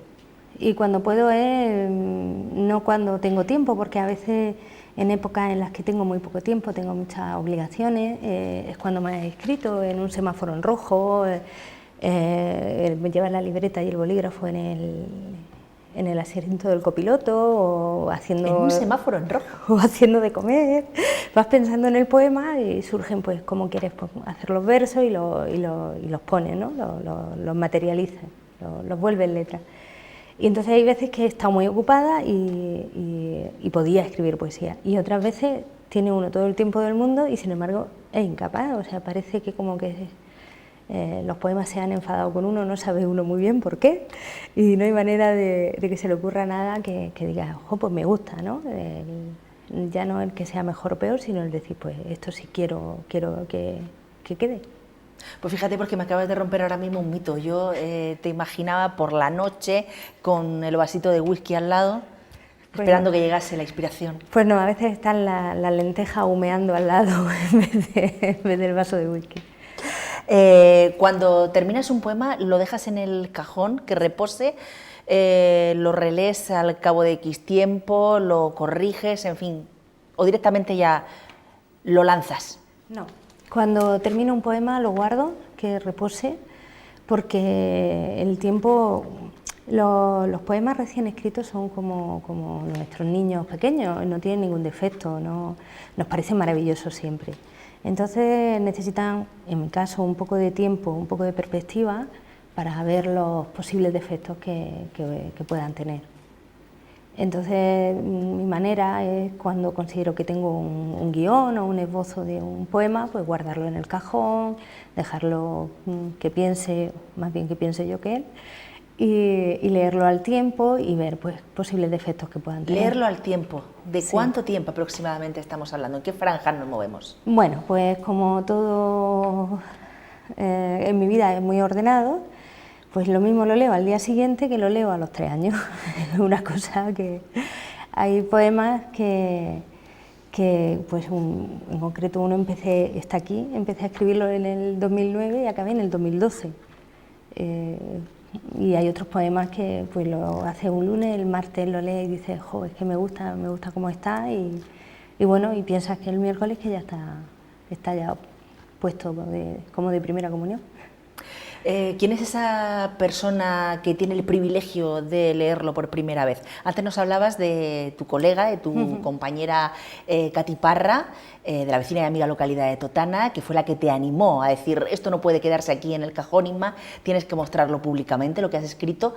Y cuando puedo es no cuando tengo tiempo, porque a veces en épocas en las que tengo muy poco tiempo, tengo muchas obligaciones, es cuando me he escrito en un semáforo en rojo, Llevar la libreta y el bolígrafo en el asiento del copiloto, o haciendo... En un semáforo en rojo. O haciendo de comer. Vas pensando en el poema y surgen, pues, cómo quieres, pues, hacer los versos y los pones, ¿no? Los materializas, los vuelves en letra. Y entonces hay veces que he estado muy ocupada y podía escribir poesía. Y otras veces tiene uno todo el tiempo del mundo y, sin embargo, es incapaz. O sea, parece que como que los poemas se han enfadado con uno, no sabe uno muy bien por qué, y no hay manera de que se le ocurra nada que diga, ojo, pues me gusta, ¿no? Ya no el que sea mejor o peor, sino el decir, pues esto sí quiero que quede. Pues fíjate, porque me acabas de romper ahora mismo un mito. Yo te imaginaba por la noche con el vasito de whisky al lado, pues esperando no, que llegase la inspiración. Pues no, a veces están las lentejas humeando al lado en vez del vaso de whisky. Cuando terminas un poema, lo dejas en el cajón, que repose, lo relees al cabo de X tiempo, lo corriges, en fin, o directamente ya lo lanzas. No, cuando termino un poema lo guardo, que repose, porque el tiempo, los poemas recién escritos son como nuestros niños pequeños, no tienen ningún defecto, no, nos parecen maravillosos siempre. Entonces necesitan, en mi caso, un poco de tiempo, un poco de perspectiva para ver los posibles defectos que puedan tener. Entonces mi manera es, cuando considero que tengo un guión o un esbozo de un poema, pues guardarlo en el cajón, dejarlo que piense, más bien que piense yo que él, y leerlo al tiempo y ver, pues, posibles defectos que puedan tener. Leerlo al tiempo. ¿De Sí. cuánto tiempo aproximadamente estamos hablando? ¿En qué franja nos movemos? Bueno, pues como todo en mi vida es muy ordenado, pues lo mismo lo leo al día siguiente que lo leo a los 3 años. Es una cosa que... Hay poemas que pues en concreto uno está aquí, empecé a escribirlo en el 2009 y acabé en el 2012. Y hay otros poemas que pues lo hace un lunes, el martes lo lee y dices, jo, es que me gusta cómo está, y bueno, y piensas que el miércoles que ya está ya puesto como de primera comunión. ¿Quién es esa persona que tiene el privilegio de leerlo por primera vez? Antes nos hablabas de tu colega, de tu compañera Katy Parra, de la vecina y amiga localidad de Totana, que fue la que te animó a decir, esto no puede quedarse aquí en el cajón, Inma, tienes que mostrarlo públicamente, lo que has escrito.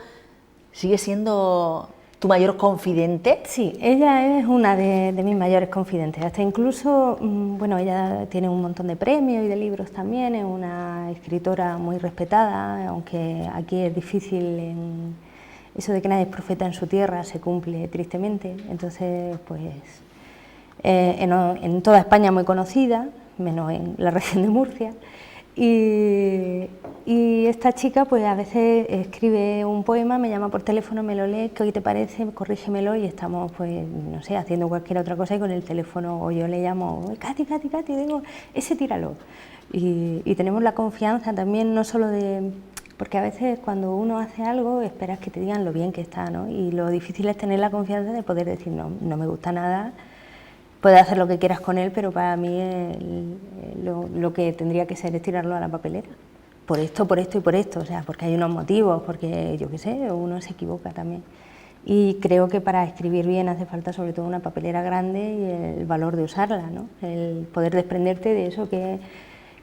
¿Sigue siendo tu mayor confidente? Sí, ella es una de mis mayores confidentes, hasta incluso, bueno, ella tiene un montón de premios y de libros también, es una escritora muy respetada, aunque aquí es difícil, eso de que nadie es profeta en su tierra se cumple tristemente, entonces pues en toda España muy conocida, menos en la región de Murcia. Y esta chica pues a veces escribe un poema, me llama por teléfono, me lo lee, ¿qué te parece? Corrígemelo, y estamos pues, no sé, haciendo cualquier otra cosa y con el teléfono, o yo le llamo, Katy, digo, ese tíralo. Y tenemos la confianza también, no solo porque a veces cuando uno hace algo esperas que te digan lo bien que está, ¿no? Y lo difícil es tener la confianza de poder decir, no me gusta nada. Puedes hacer lo que quieras con él, pero para mí lo que tendría que ser es tirarlo a la papelera. Por esto y por esto, o sea, porque hay unos motivos, porque yo qué sé, uno se equivoca también. Y creo que para escribir bien hace falta sobre todo una papelera grande y el valor de usarla, ¿no? El poder desprenderte de eso que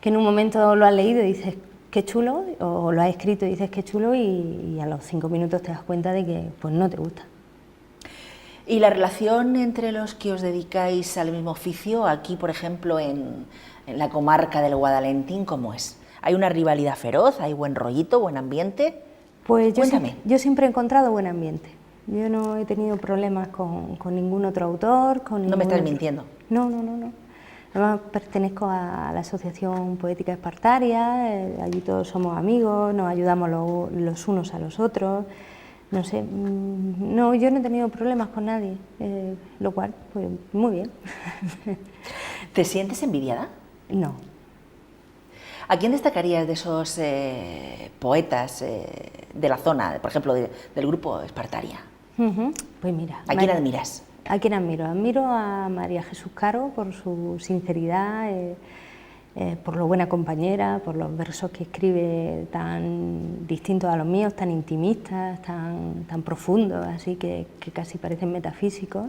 en un momento lo has leído y dices qué chulo, o lo has escrito y dices qué chulo, y a los 5 minutos te das cuenta de que pues no te gusta. ¿Y la relación entre los que os dedicáis al mismo oficio, aquí por ejemplo en la comarca del Guadalentín, cómo es? ¿Hay una rivalidad feroz? ¿Hay buen rollito, buen ambiente? Pues Cuéntame. yo siempre he encontrado buen ambiente. Yo no he tenido problemas con ningún otro autor. No me estás mintiendo. No. Además pertenezco a la Asociación Poética Espartaria, allí todos somos amigos, nos ayudamos los unos a los otros. No sé, no, yo no he tenido problemas con nadie, lo cual, pues muy bien. ¿Te sientes envidiada? No. ¿A quién destacarías de esos poetas de la zona, por ejemplo, del grupo Espartaria? Pues mira... ¿A quién admiras? ¿A quién admiro? Admiro a María Jesús Caro por su sinceridad, por lo buena compañera, por los versos que escribe tan distintos a los míos, tan intimistas, tan profundos, así que casi parecen metafísicos.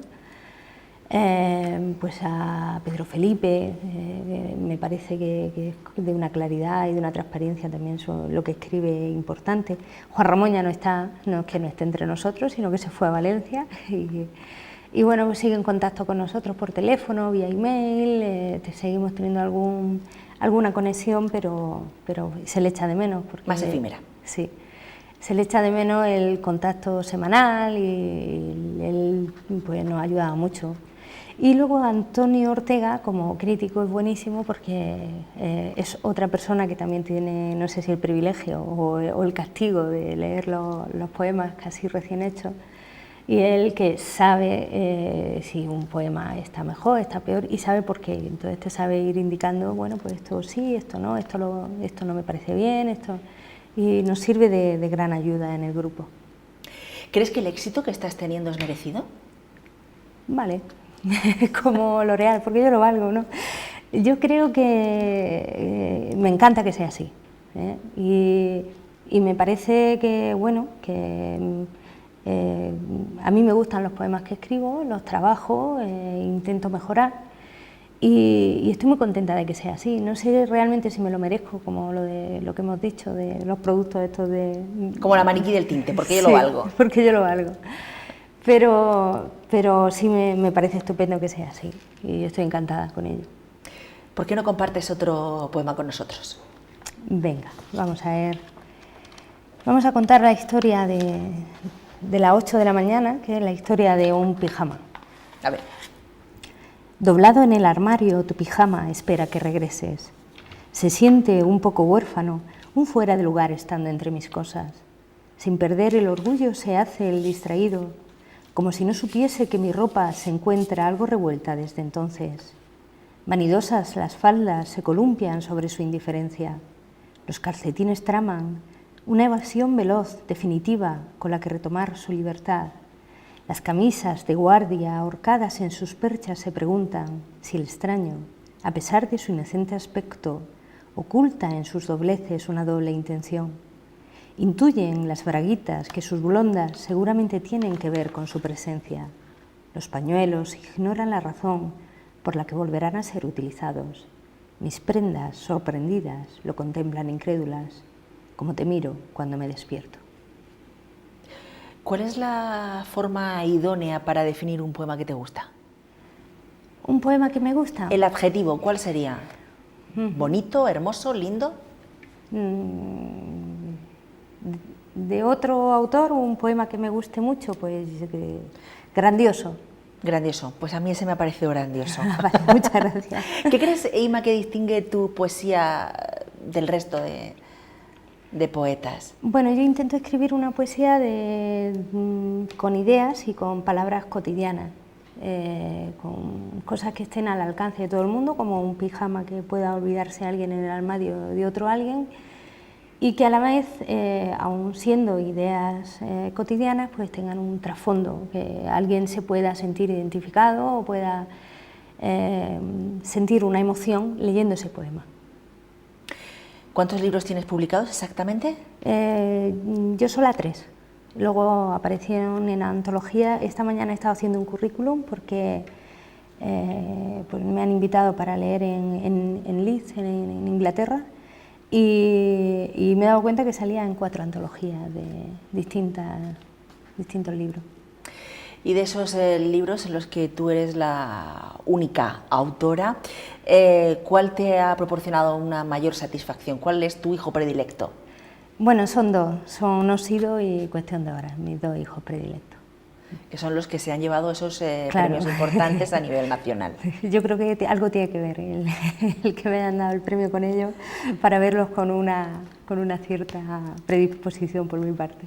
Pues a Pedro Felipe, me parece que es de una claridad y de una transparencia también lo que escribe importante. Juan Ramón ya no está, no es que no esté entre nosotros, sino que se fue a Valencia y bueno, pues sigue en contacto con nosotros por teléfono, vía email, seguimos teniendo alguna conexión, pero se le echa de menos. Porque, más efímera. Sí. Se le echa de menos el contacto semanal y él pues, nos ayuda mucho. Y luego Antonio Ortega, como crítico, es buenísimo porque es otra persona que también tiene, no sé si el privilegio o el castigo de leer los poemas casi recién hechos, y él que sabe si un poema está mejor, está peor, y sabe por qué. Entonces te sabe ir indicando, bueno, pues esto sí, esto no, esto no me parece bien, y nos sirve de gran ayuda en el grupo. ¿Crees que el éxito que estás teniendo es merecido? Vale. Como L'Oréal, porque yo lo valgo, ¿no? Yo creo que me encanta que sea así, ¿eh? Y me parece que, bueno, que a mí me gustan los poemas que escribo, los trabajo, intento mejorar y estoy muy contenta de que sea así. No sé realmente si me lo merezco, como lo que hemos dicho de los productos estos de... Como la maniquí del tinte, porque yo lo valgo. Porque yo lo valgo. Pero sí me parece estupendo que sea así y estoy encantada con ello. ¿Por qué no compartes otro poema con nosotros? Venga, vamos a ver. Vamos a contar la historia de las 8 de la mañana, que es la historia de un pijama. A ver. Doblado en el armario, tu pijama espera que regreses. Se siente un poco huérfano, un fuera de lugar estando entre mis cosas. Sin perder el orgullo se hace el distraído, como si no supiese que mi ropa se encuentra algo revuelta desde entonces. Vanidosas las faldas se columpian sobre su indiferencia. Los calcetines traman una evasión veloz, definitiva, con la que retomar su libertad. Las camisas de guardia ahorcadas en sus perchas se preguntan si el extraño, a pesar de su inocente aspecto, oculta en sus dobleces una doble intención. Intuyen las braguitas que sus blondas seguramente tienen que ver con su presencia. Los pañuelos ignoran la razón por la que volverán a ser utilizados. Mis prendas, sorprendidas, lo contemplan incrédulas, como te miro cuando me despierto. ¿Cuál es la forma idónea para definir un poema que te gusta? ¿Un poema que me gusta? El adjetivo, ¿cuál sería? ¿Bonito, hermoso, lindo? De otro autor, un poema que me guste mucho, pues grandioso. Grandioso, pues a mí ese me ha parecido grandioso. Vale, muchas gracias. ¿Qué crees, Ima, que distingue tu poesía del resto de poetas? Bueno, yo intento escribir una poesía con ideas y con palabras cotidianas, con cosas que estén al alcance de todo el mundo, como un pijama que pueda olvidarse alguien en el armario de otro alguien, y que a la vez, aun siendo ideas cotidianas, pues tengan un trasfondo, que alguien se pueda sentir identificado o pueda sentir una emoción leyendo ese poema. ¿Cuántos libros tienes publicados exactamente? Yo sola 3. Luego aparecieron en antología. Esta mañana he estado haciendo un currículum porque pues me han invitado para leer en Leeds, en Inglaterra, y me he dado cuenta que salía en 4 antologías de distintos libros. Y de esos libros en los que tú eres la única autora, ¿cuál te ha proporcionado una mayor satisfacción? ¿Cuál es tu hijo predilecto? Bueno, son 2, son Osido y Cuestión de Horas, mis 2 hijos predilectos. Que son los que se han llevado esos Claro. premios importantes a nivel nacional. Yo creo que algo tiene que ver el que me hayan dado el premio con ellos para verlos con una cierta predisposición por mi parte.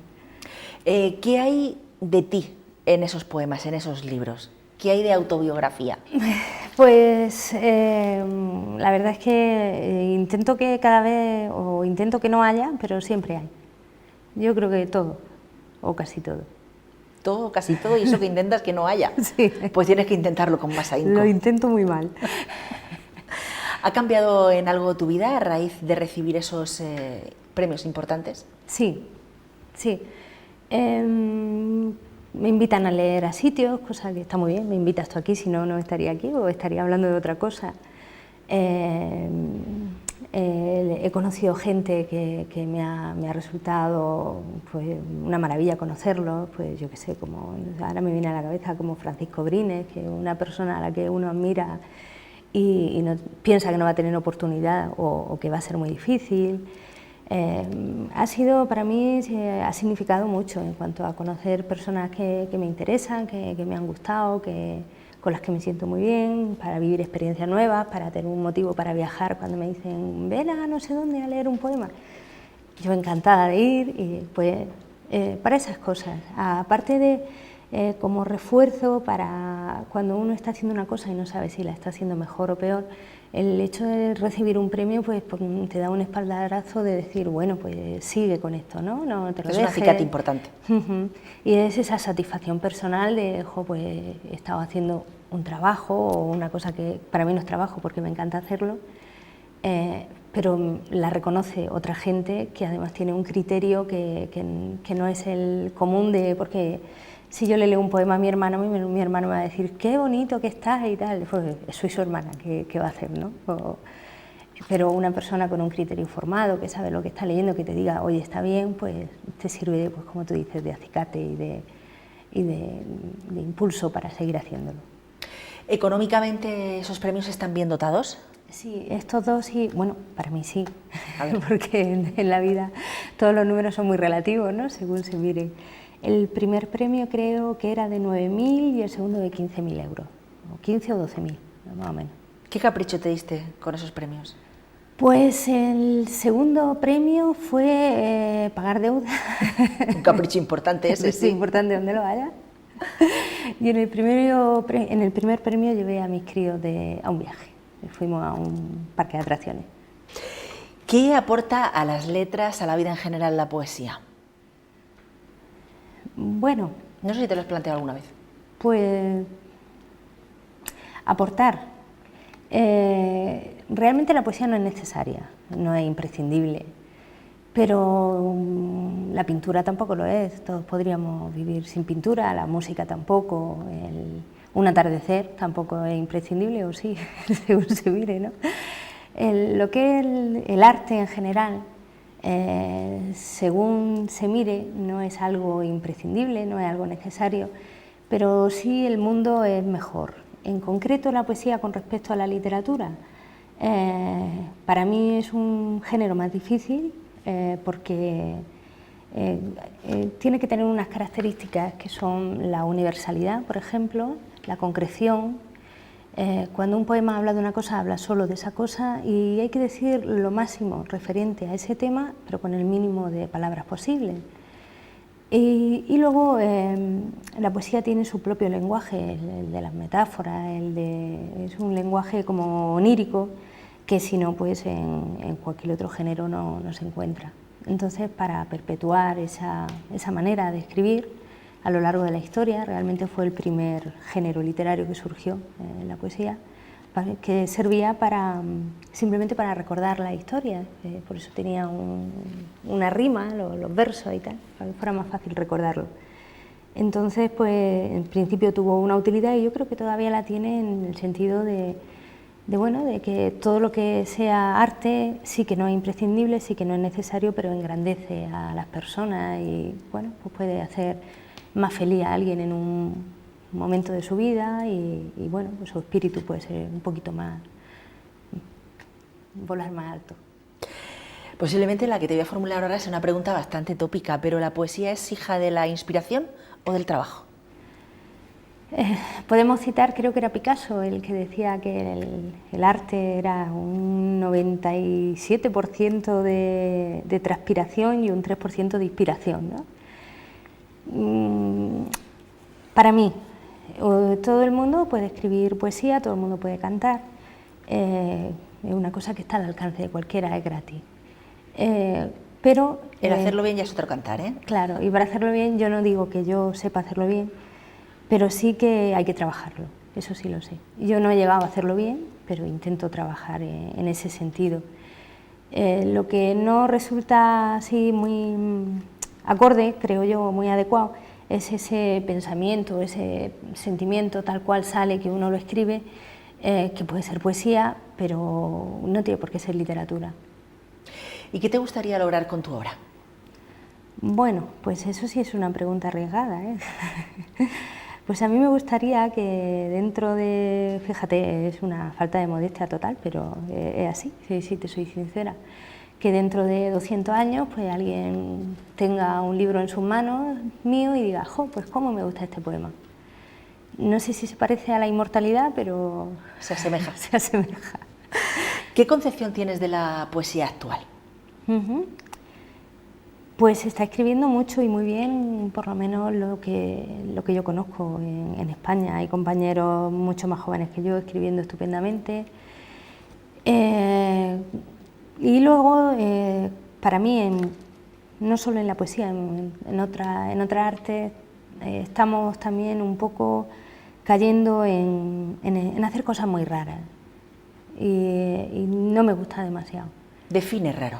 ¿Qué hay de ti en esos poemas, en esos libros? ¿Qué hay de autobiografía? Pues la verdad es que intento que cada vez, o intento que no haya, pero siempre hay. Yo creo que todo, o casi todo. Todo, casi todo, y eso que intentas que no haya. Sí. Pues tienes que intentarlo con más ahínco. Lo intento muy mal. ¿Ha cambiado en algo tu vida a raíz de recibir esos premios importantes? Sí, sí. Me invitan a leer a sitios, cosa que está muy bien, me invitas tú aquí, si no, no estaría aquí o estaría hablando de otra cosa. He conocido gente que me ha resultado pues, una maravilla conocerlos, pues yo qué sé, como ahora me viene a la cabeza como Francisco Brines, que es una persona a la que uno admira y no, piensa que no va a tener oportunidad o que va a ser muy difícil. Ha sido, para mí, ha significado mucho en cuanto a conocer personas que me interesan, que me han gustado, con las que me siento muy bien, para vivir experiencias nuevas, para tener un motivo para viajar cuando me dicen ven a no sé dónde a leer un poema. Yo encantada de ir y pues para esas cosas, aparte de como refuerzo para cuando uno está haciendo una cosa y no sabe si la está haciendo mejor o peor, el hecho de recibir un premio pues te da un espaldarazo de decir, bueno, pues sigue con esto, ¿no? No te lo es dejes. Un acicate importante. Y es esa satisfacción personal de, pues he estado haciendo un trabajo o una cosa que para mí no es trabajo porque me encanta hacerlo, pero la reconoce otra gente que además tiene un criterio que no es el común de, porque si yo le leo un poema a mi hermano me va a decir qué bonito que estás y tal, pues soy su hermana, ¿qué va a hacer, no? Pero una persona con un criterio formado, que sabe lo que está leyendo, que te diga, oye, está bien, pues te sirve, pues como tú dices, de acicate y de impulso para seguir haciéndolo. ¿Económicamente esos premios están bien dotados? Sí, estos dos sí, bueno, para mí sí, porque en la vida todos los números son muy relativos, ¿no? Según se mire. El primer premio creo que era de 9.000 y el segundo de 15.000 euros, o 15 o 12.000, más o menos. ¿Qué capricho te diste con esos premios? Pues el segundo premio fue pagar deuda. Un capricho importante ese, sí. Importante donde lo vaya. Y en el primer premio llevé a mis críos a un viaje. Fuimos a un parque de atracciones. ¿Qué aporta a las letras, a la vida en general, la poesía? Bueno, no sé si te lo has planteado alguna vez. Pues aportar. Realmente la poesía no es necesaria, no es imprescindible, pero la pintura tampoco lo es. Todos podríamos vivir sin pintura, la música tampoco, un atardecer tampoco es imprescindible, o sí, según se mire, ¿no? Lo que es el arte en general, según se mire, no es algo imprescindible, no es algo necesario, pero sí el mundo es mejor. En concreto la poesía con respecto a la literatura, para mí es un género más difícil porque tiene que tener unas características que son la universalidad, por ejemplo, la concreción. Cuando un poema habla de una cosa, habla solo de esa cosa y hay que decir lo máximo referente a ese tema, pero con el mínimo de palabras posible. Y luego la poesía tiene su propio lenguaje, el de las metáforas, es un lenguaje como onírico, que si no, pues en cualquier otro género no se encuentra. Entonces, para perpetuar esa manera de escribir, a lo largo de la historia, realmente fue el primer género literario que surgió en la poesía, que servía simplemente para recordar la historia, por eso tenía una rima, los versos y tal, para que fuera más fácil recordarlo. Entonces, pues en principio tuvo una utilidad y yo creo que todavía la tiene en el sentido de que todo lo que sea arte sí que no es imprescindible, sí que no es necesario, pero engrandece a las personas y bueno, pues puede hacer más feliz a alguien en un momento de su vida y bueno, pues su espíritu puede ser un poquito más, volar más alto. Posiblemente la que te voy a formular ahora es una pregunta bastante tópica, pero ¿la poesía es hija de la inspiración o del trabajo? Podemos citar, creo que era Picasso, el que decía que el arte era un 97% de transpiración y un 3% de inspiración, ¿no? Para mí, todo el mundo puede escribir poesía, todo el mundo puede cantar, es una cosa que está al alcance de cualquiera, es gratis. Pero el hacerlo bien ya es otro cantar, ¿eh? Claro, y para hacerlo bien yo no digo que yo sepa hacerlo bien, pero sí que hay que trabajarlo, eso sí lo sé. Yo no he llegado a hacerlo bien, pero intento trabajar en ese sentido. Lo que no resulta así muy acorde, creo yo, muy adecuado, es ese pensamiento, ese sentimiento tal cual sale, que uno lo escribe, que puede ser poesía, pero no tiene por qué ser literatura. ¿Y qué te gustaría lograr con tu obra? Bueno, pues eso sí es una pregunta arriesgada, ¿eh? Pues a mí me gustaría que dentro de, fíjate, es una falta de modestia total, pero es así, sí, te soy sincera, que dentro de 200 años pues alguien tenga un libro en sus manos mío y diga, jo, pues cómo me gusta este poema. No sé si se parece a la inmortalidad, pero se asemeja. Se asemeja. ¿Qué concepción tienes de la poesía actual? Pues se está escribiendo mucho y muy bien, por lo menos lo que yo conozco en España. Hay compañeros mucho más jóvenes que yo escribiendo estupendamente. Y luego, para mí, no solo en la poesía, en otra arte, estamos también un poco cayendo en hacer cosas muy raras. Y no me gusta demasiado. Define raro.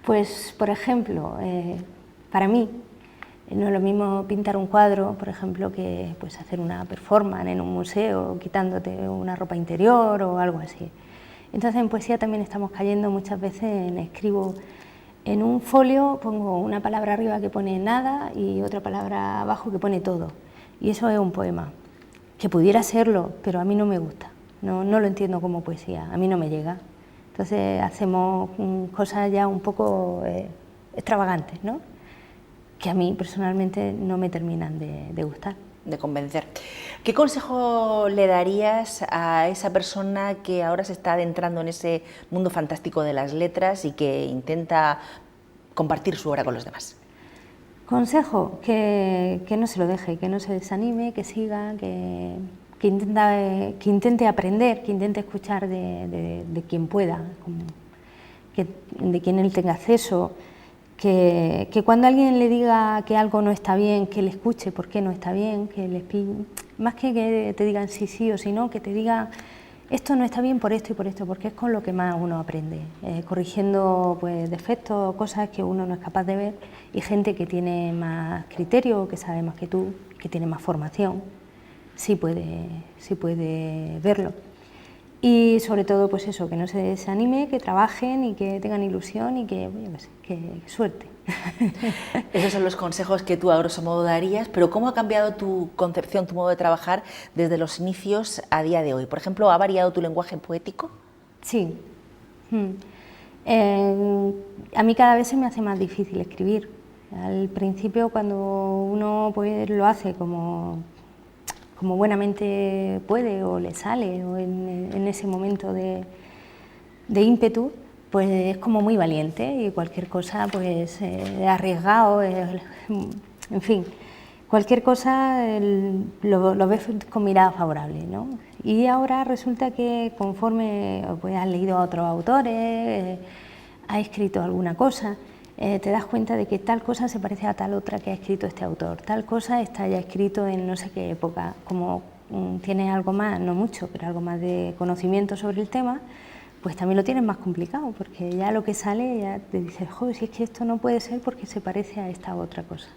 Pues, por ejemplo, para mí no es lo mismo pintar un cuadro, por ejemplo, que pues, hacer una performance en un museo quitándote una ropa interior o algo así. Entonces en poesía también estamos cayendo muchas veces escribo en un folio, pongo una palabra arriba que pone nada y otra palabra abajo que pone todo. Y eso es un poema, que pudiera serlo, pero a mí no me gusta, no lo entiendo como poesía, a mí no me llega. Entonces hacemos cosas ya un poco extravagantes, ¿no? Que a mí personalmente no me terminan de gustar. De convencer. ¿Qué consejo le darías a esa persona que ahora se está adentrando en ese mundo fantástico de las letras y que intenta compartir su obra con los demás? Consejo, que no se lo deje, que no se desanime, que siga, que intente aprender, que intente escuchar de quien pueda, de quien él tenga acceso, que cuando alguien le diga que algo no está bien, que le escuche por qué no está bien, más que te digan sí o sí no, que te diga esto no está bien por esto y por esto, porque es con lo que más uno aprende, corrigiendo pues, defectos, cosas que uno no es capaz de ver, y gente que tiene más criterio, que sabe más que tú, que tiene más formación, sí puede verlo. Y sobre todo, pues eso, que no se desanime, que trabajen y que tengan ilusión y que suerte. Esos son los consejos que tú a grosso modo darías, pero ¿cómo ha cambiado tu concepción, tu modo de trabajar desde los inicios a día de hoy? Por ejemplo, ¿ha variado tu lenguaje poético? Sí. A mí cada vez se me hace más difícil escribir. Al principio, cuando uno pues, lo hace como buenamente puede o le sale, o en ese momento de ímpetu, pues es como muy valiente y cualquier cosa pues arriesgado, en fin, cualquier cosa lo ves con mirada favorable, ¿no? Y ahora resulta que conforme pues, has leído a otros autores, has escrito alguna cosa, te das cuenta de que tal cosa se parece a tal otra que ha escrito este autor, tal cosa está ya escrito en no sé qué época, como tienes algo más, no mucho, pero algo más de conocimiento sobre el tema, pues también lo tienes más complicado, porque ya lo que sale ya te dices, joder, si es que esto no puede ser porque se parece a esta otra cosa.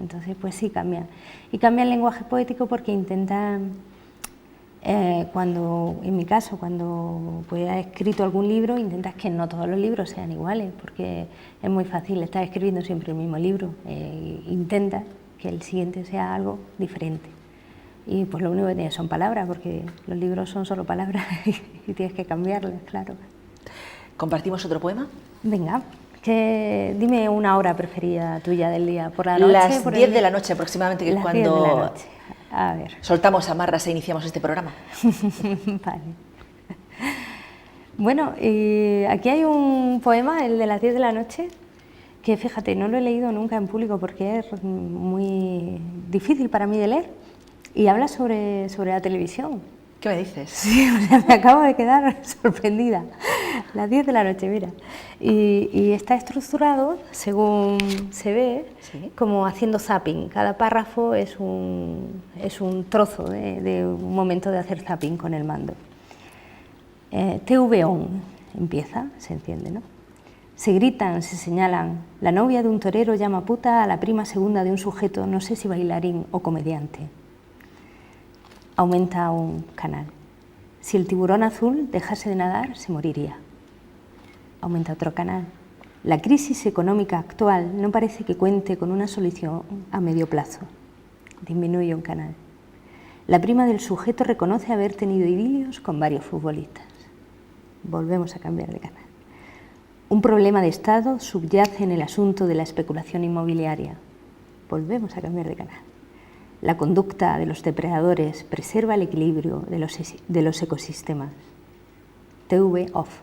Entonces pues sí cambia, y cambia el lenguaje poético porque intenta, en mi caso, cuando pues, has escrito algún libro, intentas que no todos los libros sean iguales, porque es muy fácil estar escribiendo siempre el mismo libro, intenta que el siguiente sea algo diferente. Y pues lo único que tienes son palabras, porque los libros son solo palabras y tienes que cambiarlas, claro. ¿Compartimos otro poema? Venga, dime una hora preferida tuya del día, por la noche. Las 10 de la noche aproximadamente, que es cuando 10 de la noche. A ver. Soltamos amarras e iniciamos este programa. Vale. Bueno, aquí hay un poema, el de las 10 de la noche, que fíjate, no lo he leído nunca en público porque es muy difícil para mí de leer, y habla sobre la televisión. ¿Qué me dices? Sí, o sea, me acabo de quedar sorprendida. Las 10 de la noche, mira. Y está estructurado, según se ve, ¿Sí? como haciendo zapping. Cada párrafo es un trozo de un momento de hacer zapping con el mando. TV-on, empieza, se enciende, ¿no? Se gritan, se señalan, la novia de un torero llama puta a la prima segunda de un sujeto, no sé si bailarín o comediante. Aumenta un canal. Si el tiburón azul dejase de nadar, se moriría. Aumenta otro canal. La crisis económica actual no parece que cuente con una solución a medio plazo. Disminuye un canal. La prima del sujeto reconoce haber tenido idilios con varios futbolistas. Volvemos a cambiar de canal. Un problema de Estado subyace en el asunto de la especulación inmobiliaria. Volvemos a cambiar de canal. La conducta de los depredadores preserva el equilibrio de los ecosistemas. TV off.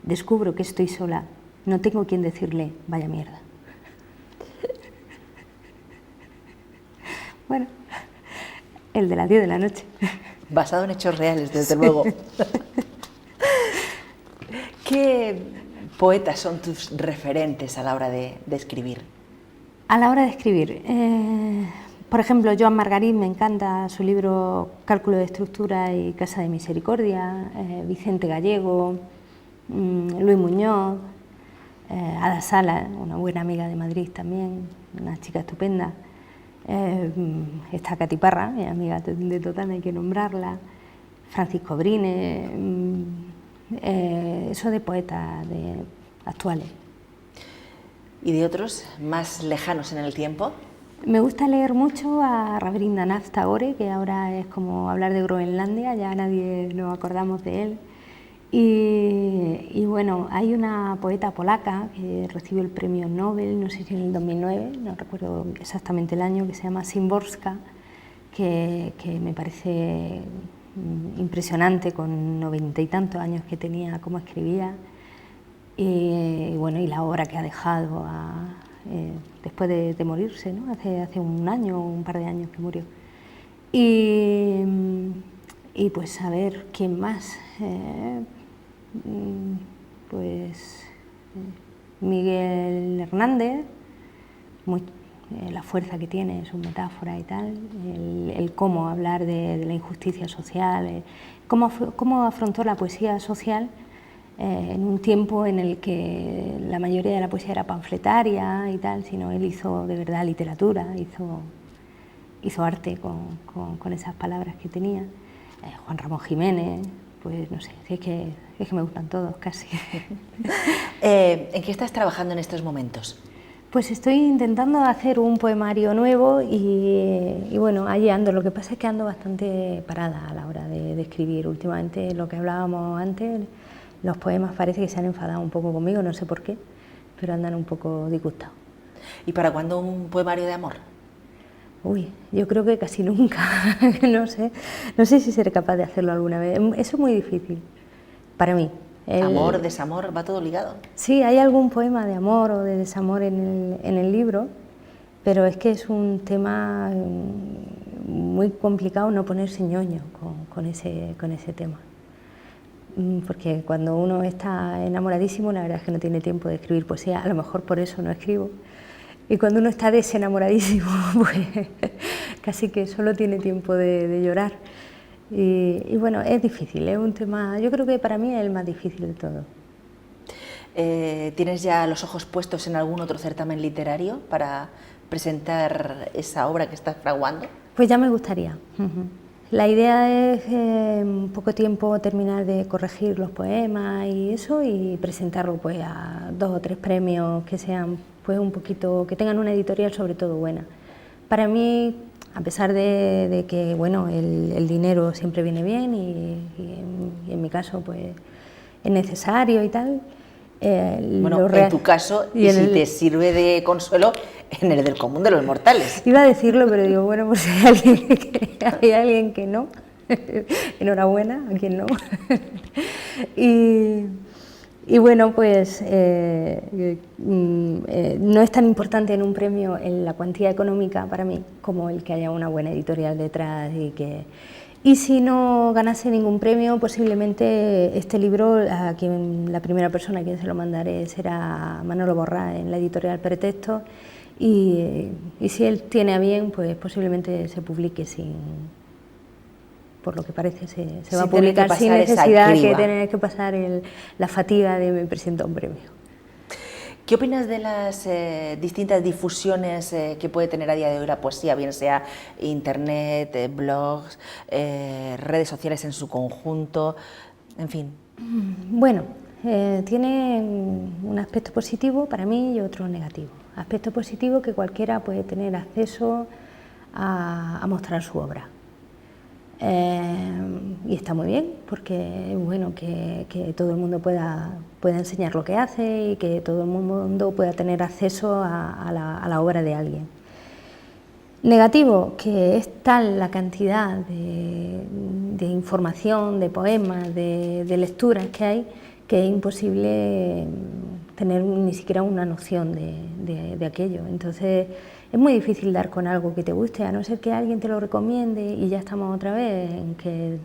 Descubro que estoy sola. No tengo quien decirle, vaya mierda. Bueno, el de las 10 de la noche. Basado en hechos reales, desde luego. ¿Qué poetas son tus referentes a la hora de escribir? A la hora de escribir, por ejemplo, Joan Margarit, me encanta su libro Cálculo de estructura y Casa de Misericordia, Vicente Gallego, Luis Muñoz, Ada Sala, una buena amiga de Madrid también, una chica estupenda. Está Cati Parra, mi amiga de Totana, hay que nombrarla. Francisco Brine, eso de poetas actuales. ¿Y de otros más lejanos en el tiempo? Me gusta leer mucho a Rabindranath Tagore, que ahora es como hablar de Groenlandia, ya nadie nos acordamos de él. Y bueno, hay una poeta polaca que recibió el premio Nobel, no sé si en el 2009, no recuerdo exactamente el año, que se llama Szymborska, que me parece impresionante, con 90 y tantos años que tenía, cómo escribía, y bueno, y la obra que ha dejado después de morirse, ¿no? Hace un año, un par de años que murió. Y pues a ver, ¿quién más? Pues Miguel Hernández, la fuerza que tiene, su metáfora y tal, el cómo hablar de la injusticia social, cómo afrontó la poesía social en un tiempo en el que la mayoría de la poesía era panfletaria y tal, sino él hizo de verdad literatura, hizo arte con esas palabras que tenía. Juan Ramón Jiménez, pues no sé, es que me gustan todos casi. ¿En qué estás trabajando en estos momentos? Pues estoy intentando hacer un poemario nuevo y bueno, allí ando. Lo que pasa es que ando bastante parada a la hora de escribir. Últimamente, lo que hablábamos antes, los poemas parece que se han enfadado un poco conmigo, no sé por qué, pero andan un poco disgustados. ¿Y para cuándo un poemario de amor? Uy, yo creo que casi nunca, no sé si seré capaz de hacerlo alguna vez. Eso es muy difícil para mí. Amor, desamor, va todo ligado. Sí, hay algún poema de amor o de desamor en el libro, pero es que es un tema muy complicado no ponerse ñoño con ese tema. Porque cuando uno está enamoradísimo, la verdad es que no tiene tiempo de escribir poesía, a lo mejor por eso no escribo. Y cuando uno está desenamoradísimo, pues casi que solo tiene tiempo de llorar. Y bueno, es difícil, es un tema, yo creo que para mí es el más difícil de todo. ¿Tienes ya los ojos puestos en algún otro certamen literario para presentar esa obra que estás fraguando? Pues ya me gustaría. La idea es en poco tiempo terminar de corregir los poemas y eso, y presentarlo pues a 2 o 3 premios que sean pues un poquito, que tengan una editorial sobre todo buena. Para mí, a pesar de que bueno, el dinero siempre viene bien y en mi caso pues es necesario y tal. Bueno, en tu caso, y si te sirve de consuelo, en el del común de los mortales. Iba a decirlo, pero digo, bueno, pues hay alguien que no, enhorabuena a quien no. Y bueno, pues no es tan importante en un premio en la cuantía económica para mí como el que haya una buena editorial detrás y si no ganase ningún premio, posiblemente este libro, la primera persona a quien se lo mandaré será Manolo Borrás en la editorial Pretexto, y si él tiene a bien, pues posiblemente se publique por lo que parece se va a Sin tener que publicar sin pasar esa necesidad de criba. tener que pasar la fatiga de me presento a un premio. ¿Qué opinas de las distintas difusiones que puede tener a día de hoy la poesía, bien sea internet, blogs, redes sociales en su conjunto, en fin? Bueno, tiene un aspecto positivo para mí y otro negativo. Aspecto positivo, que cualquiera puede tener acceso a mostrar su obra. Y está muy bien, porque es bueno que todo el mundo pueda enseñar lo que hace y que todo el mundo pueda tener acceso a la obra de alguien. Negativo, que es tal la cantidad de información, de poemas, de lecturas que hay, que es imposible tener ni siquiera una noción de aquello. Entonces es muy difícil dar con algo que te guste, a no ser que alguien te lo recomiende, y ya estamos otra vez en que...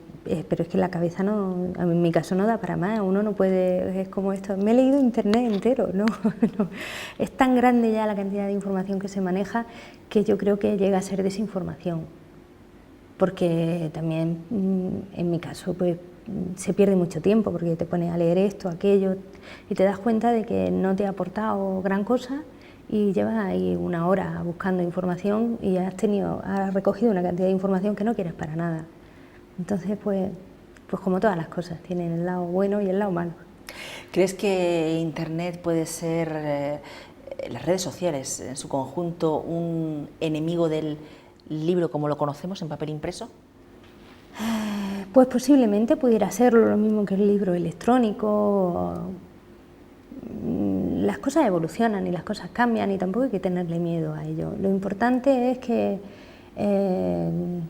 pero es que la cabeza no, en mi caso no da para más, uno no puede, es como esto, me he leído internet entero, no, no. Es tan grande ya la cantidad de información que se maneja, que yo creo que llega a ser desinformación, porque también en mi caso pues se pierde mucho tiempo, porque te pones a leer esto, aquello, y te das cuenta de que no te ha aportado gran cosa, y llevas ahí una hora buscando información y has recogido una cantidad de información que no quieres para nada. Entonces, pues como todas las cosas, tienen el lado bueno y el lado malo. ¿Crees que Internet puede ser, las redes sociales en su conjunto, un enemigo del libro como lo conocemos en papel impreso? Pues posiblemente pudiera serlo, lo mismo que el libro electrónico. Las cosas evolucionan y las cosas cambian, y tampoco hay que tenerle miedo a ello. Lo importante es que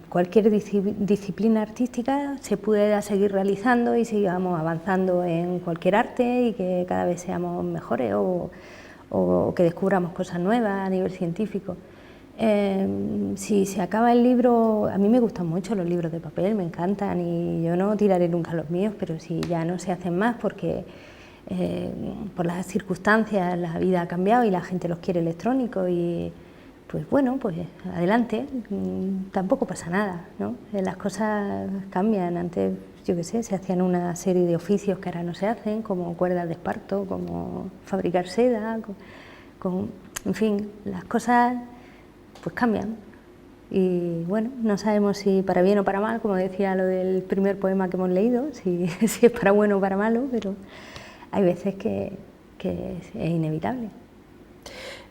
cualquier disciplina artística se pueda seguir realizando y sigamos avanzando en cualquier arte, y que cada vez seamos mejores o que descubramos cosas nuevas a nivel científico. Si se acaba el libro, a mí me gustan mucho los libros de papel, me encantan, y yo no tiraré nunca los míos, pero si ya no se hacen más porque por las circunstancias la vida ha cambiado y la gente los quiere electrónicos, y pues bueno, pues adelante, tampoco pasa nada, ¿no? Las cosas cambian. Antes, yo qué sé, se hacían una serie de oficios que ahora no se hacen, como cuerdas de esparto, como fabricar seda, en fin, las cosas pues cambian. Y bueno, no sabemos si para bien o para mal, como decía lo del primer poema que hemos leído, si es para bueno o para malo, pero hay veces que es inevitable.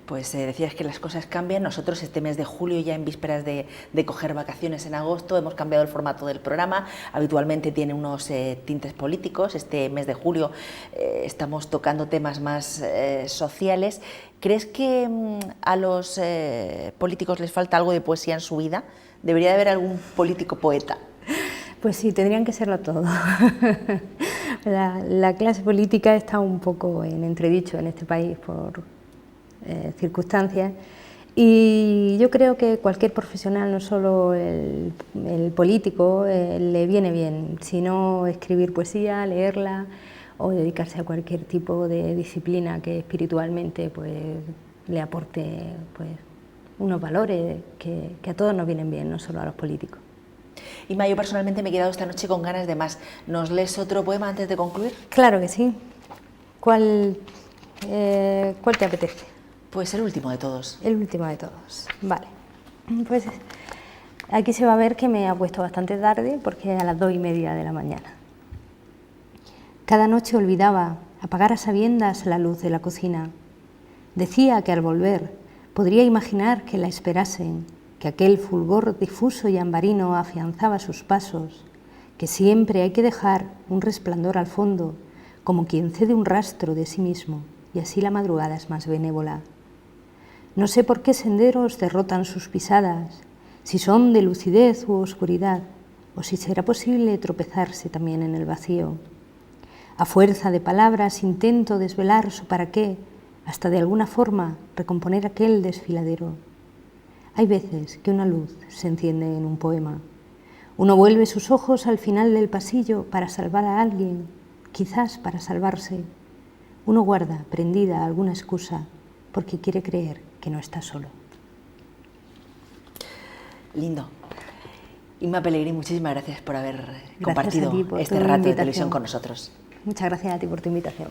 Pues decías que las cosas cambian. Nosotros este mes de julio, ya en vísperas de coger vacaciones en agosto, hemos cambiado el formato del programa. Habitualmente tiene unos tintes políticos. Este mes de julio estamos tocando temas más sociales. ¿Crees que a los políticos les falta algo de poesía en su vida? ¿Debería de haber algún político poeta? Pues sí, tendrían que serlo todo. La clase política está un poco en entredicho en este país por circunstancias, y yo creo que cualquier profesional, no solo el político, le viene bien, sino escribir poesía, leerla o dedicarse a cualquier tipo de disciplina que espiritualmente pues le aporte pues unos valores que a todos nos vienen bien, no solo a los políticos. Inma, yo personalmente me he quedado esta noche con ganas de más. ¿Nos lees otro poema antes de concluir? Claro que sí. ¿Cuál te apetece? Pues el último de todos. El último de todos, vale. Pues aquí se va a ver que me he puesto bastante tarde, porque a las 2:30 de la mañana. Cada noche olvidaba apagar a sabiendas la luz de la cocina. Decía que al volver podría imaginar que la esperasen, que aquel fulgor difuso y ambarino afianzaba sus pasos, que siempre hay que dejar un resplandor al fondo, como quien cede un rastro de sí mismo, y así la madrugada es más benévola. No sé por qué senderos derrotan sus pisadas, si son de lucidez u oscuridad, o si será posible tropezarse también en el vacío. A fuerza de palabras intento desvelar su para qué, hasta de alguna forma recomponer aquel desfiladero. Hay veces que una luz se enciende en un poema. Uno vuelve sus ojos al final del pasillo para salvar a alguien, quizás para salvarse. Uno guarda prendida alguna excusa porque quiere creer que no está solo. Lindo. Inma Pellegrín, muchísimas gracias por haber Gracias compartido a ti por este tu rato de invitación. televisión con nosotros. Muchas gracias a ti por tu invitación.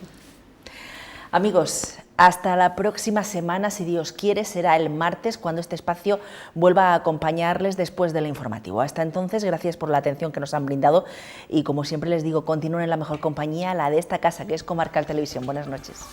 Amigos, hasta la próxima semana, si Dios quiere, será el martes cuando este espacio vuelva a acompañarles después del informativo. Hasta entonces, gracias por la atención que nos han brindado y, como siempre les digo, continúen en la mejor compañía, la de esta casa, que es Comarcal Televisión. Buenas noches.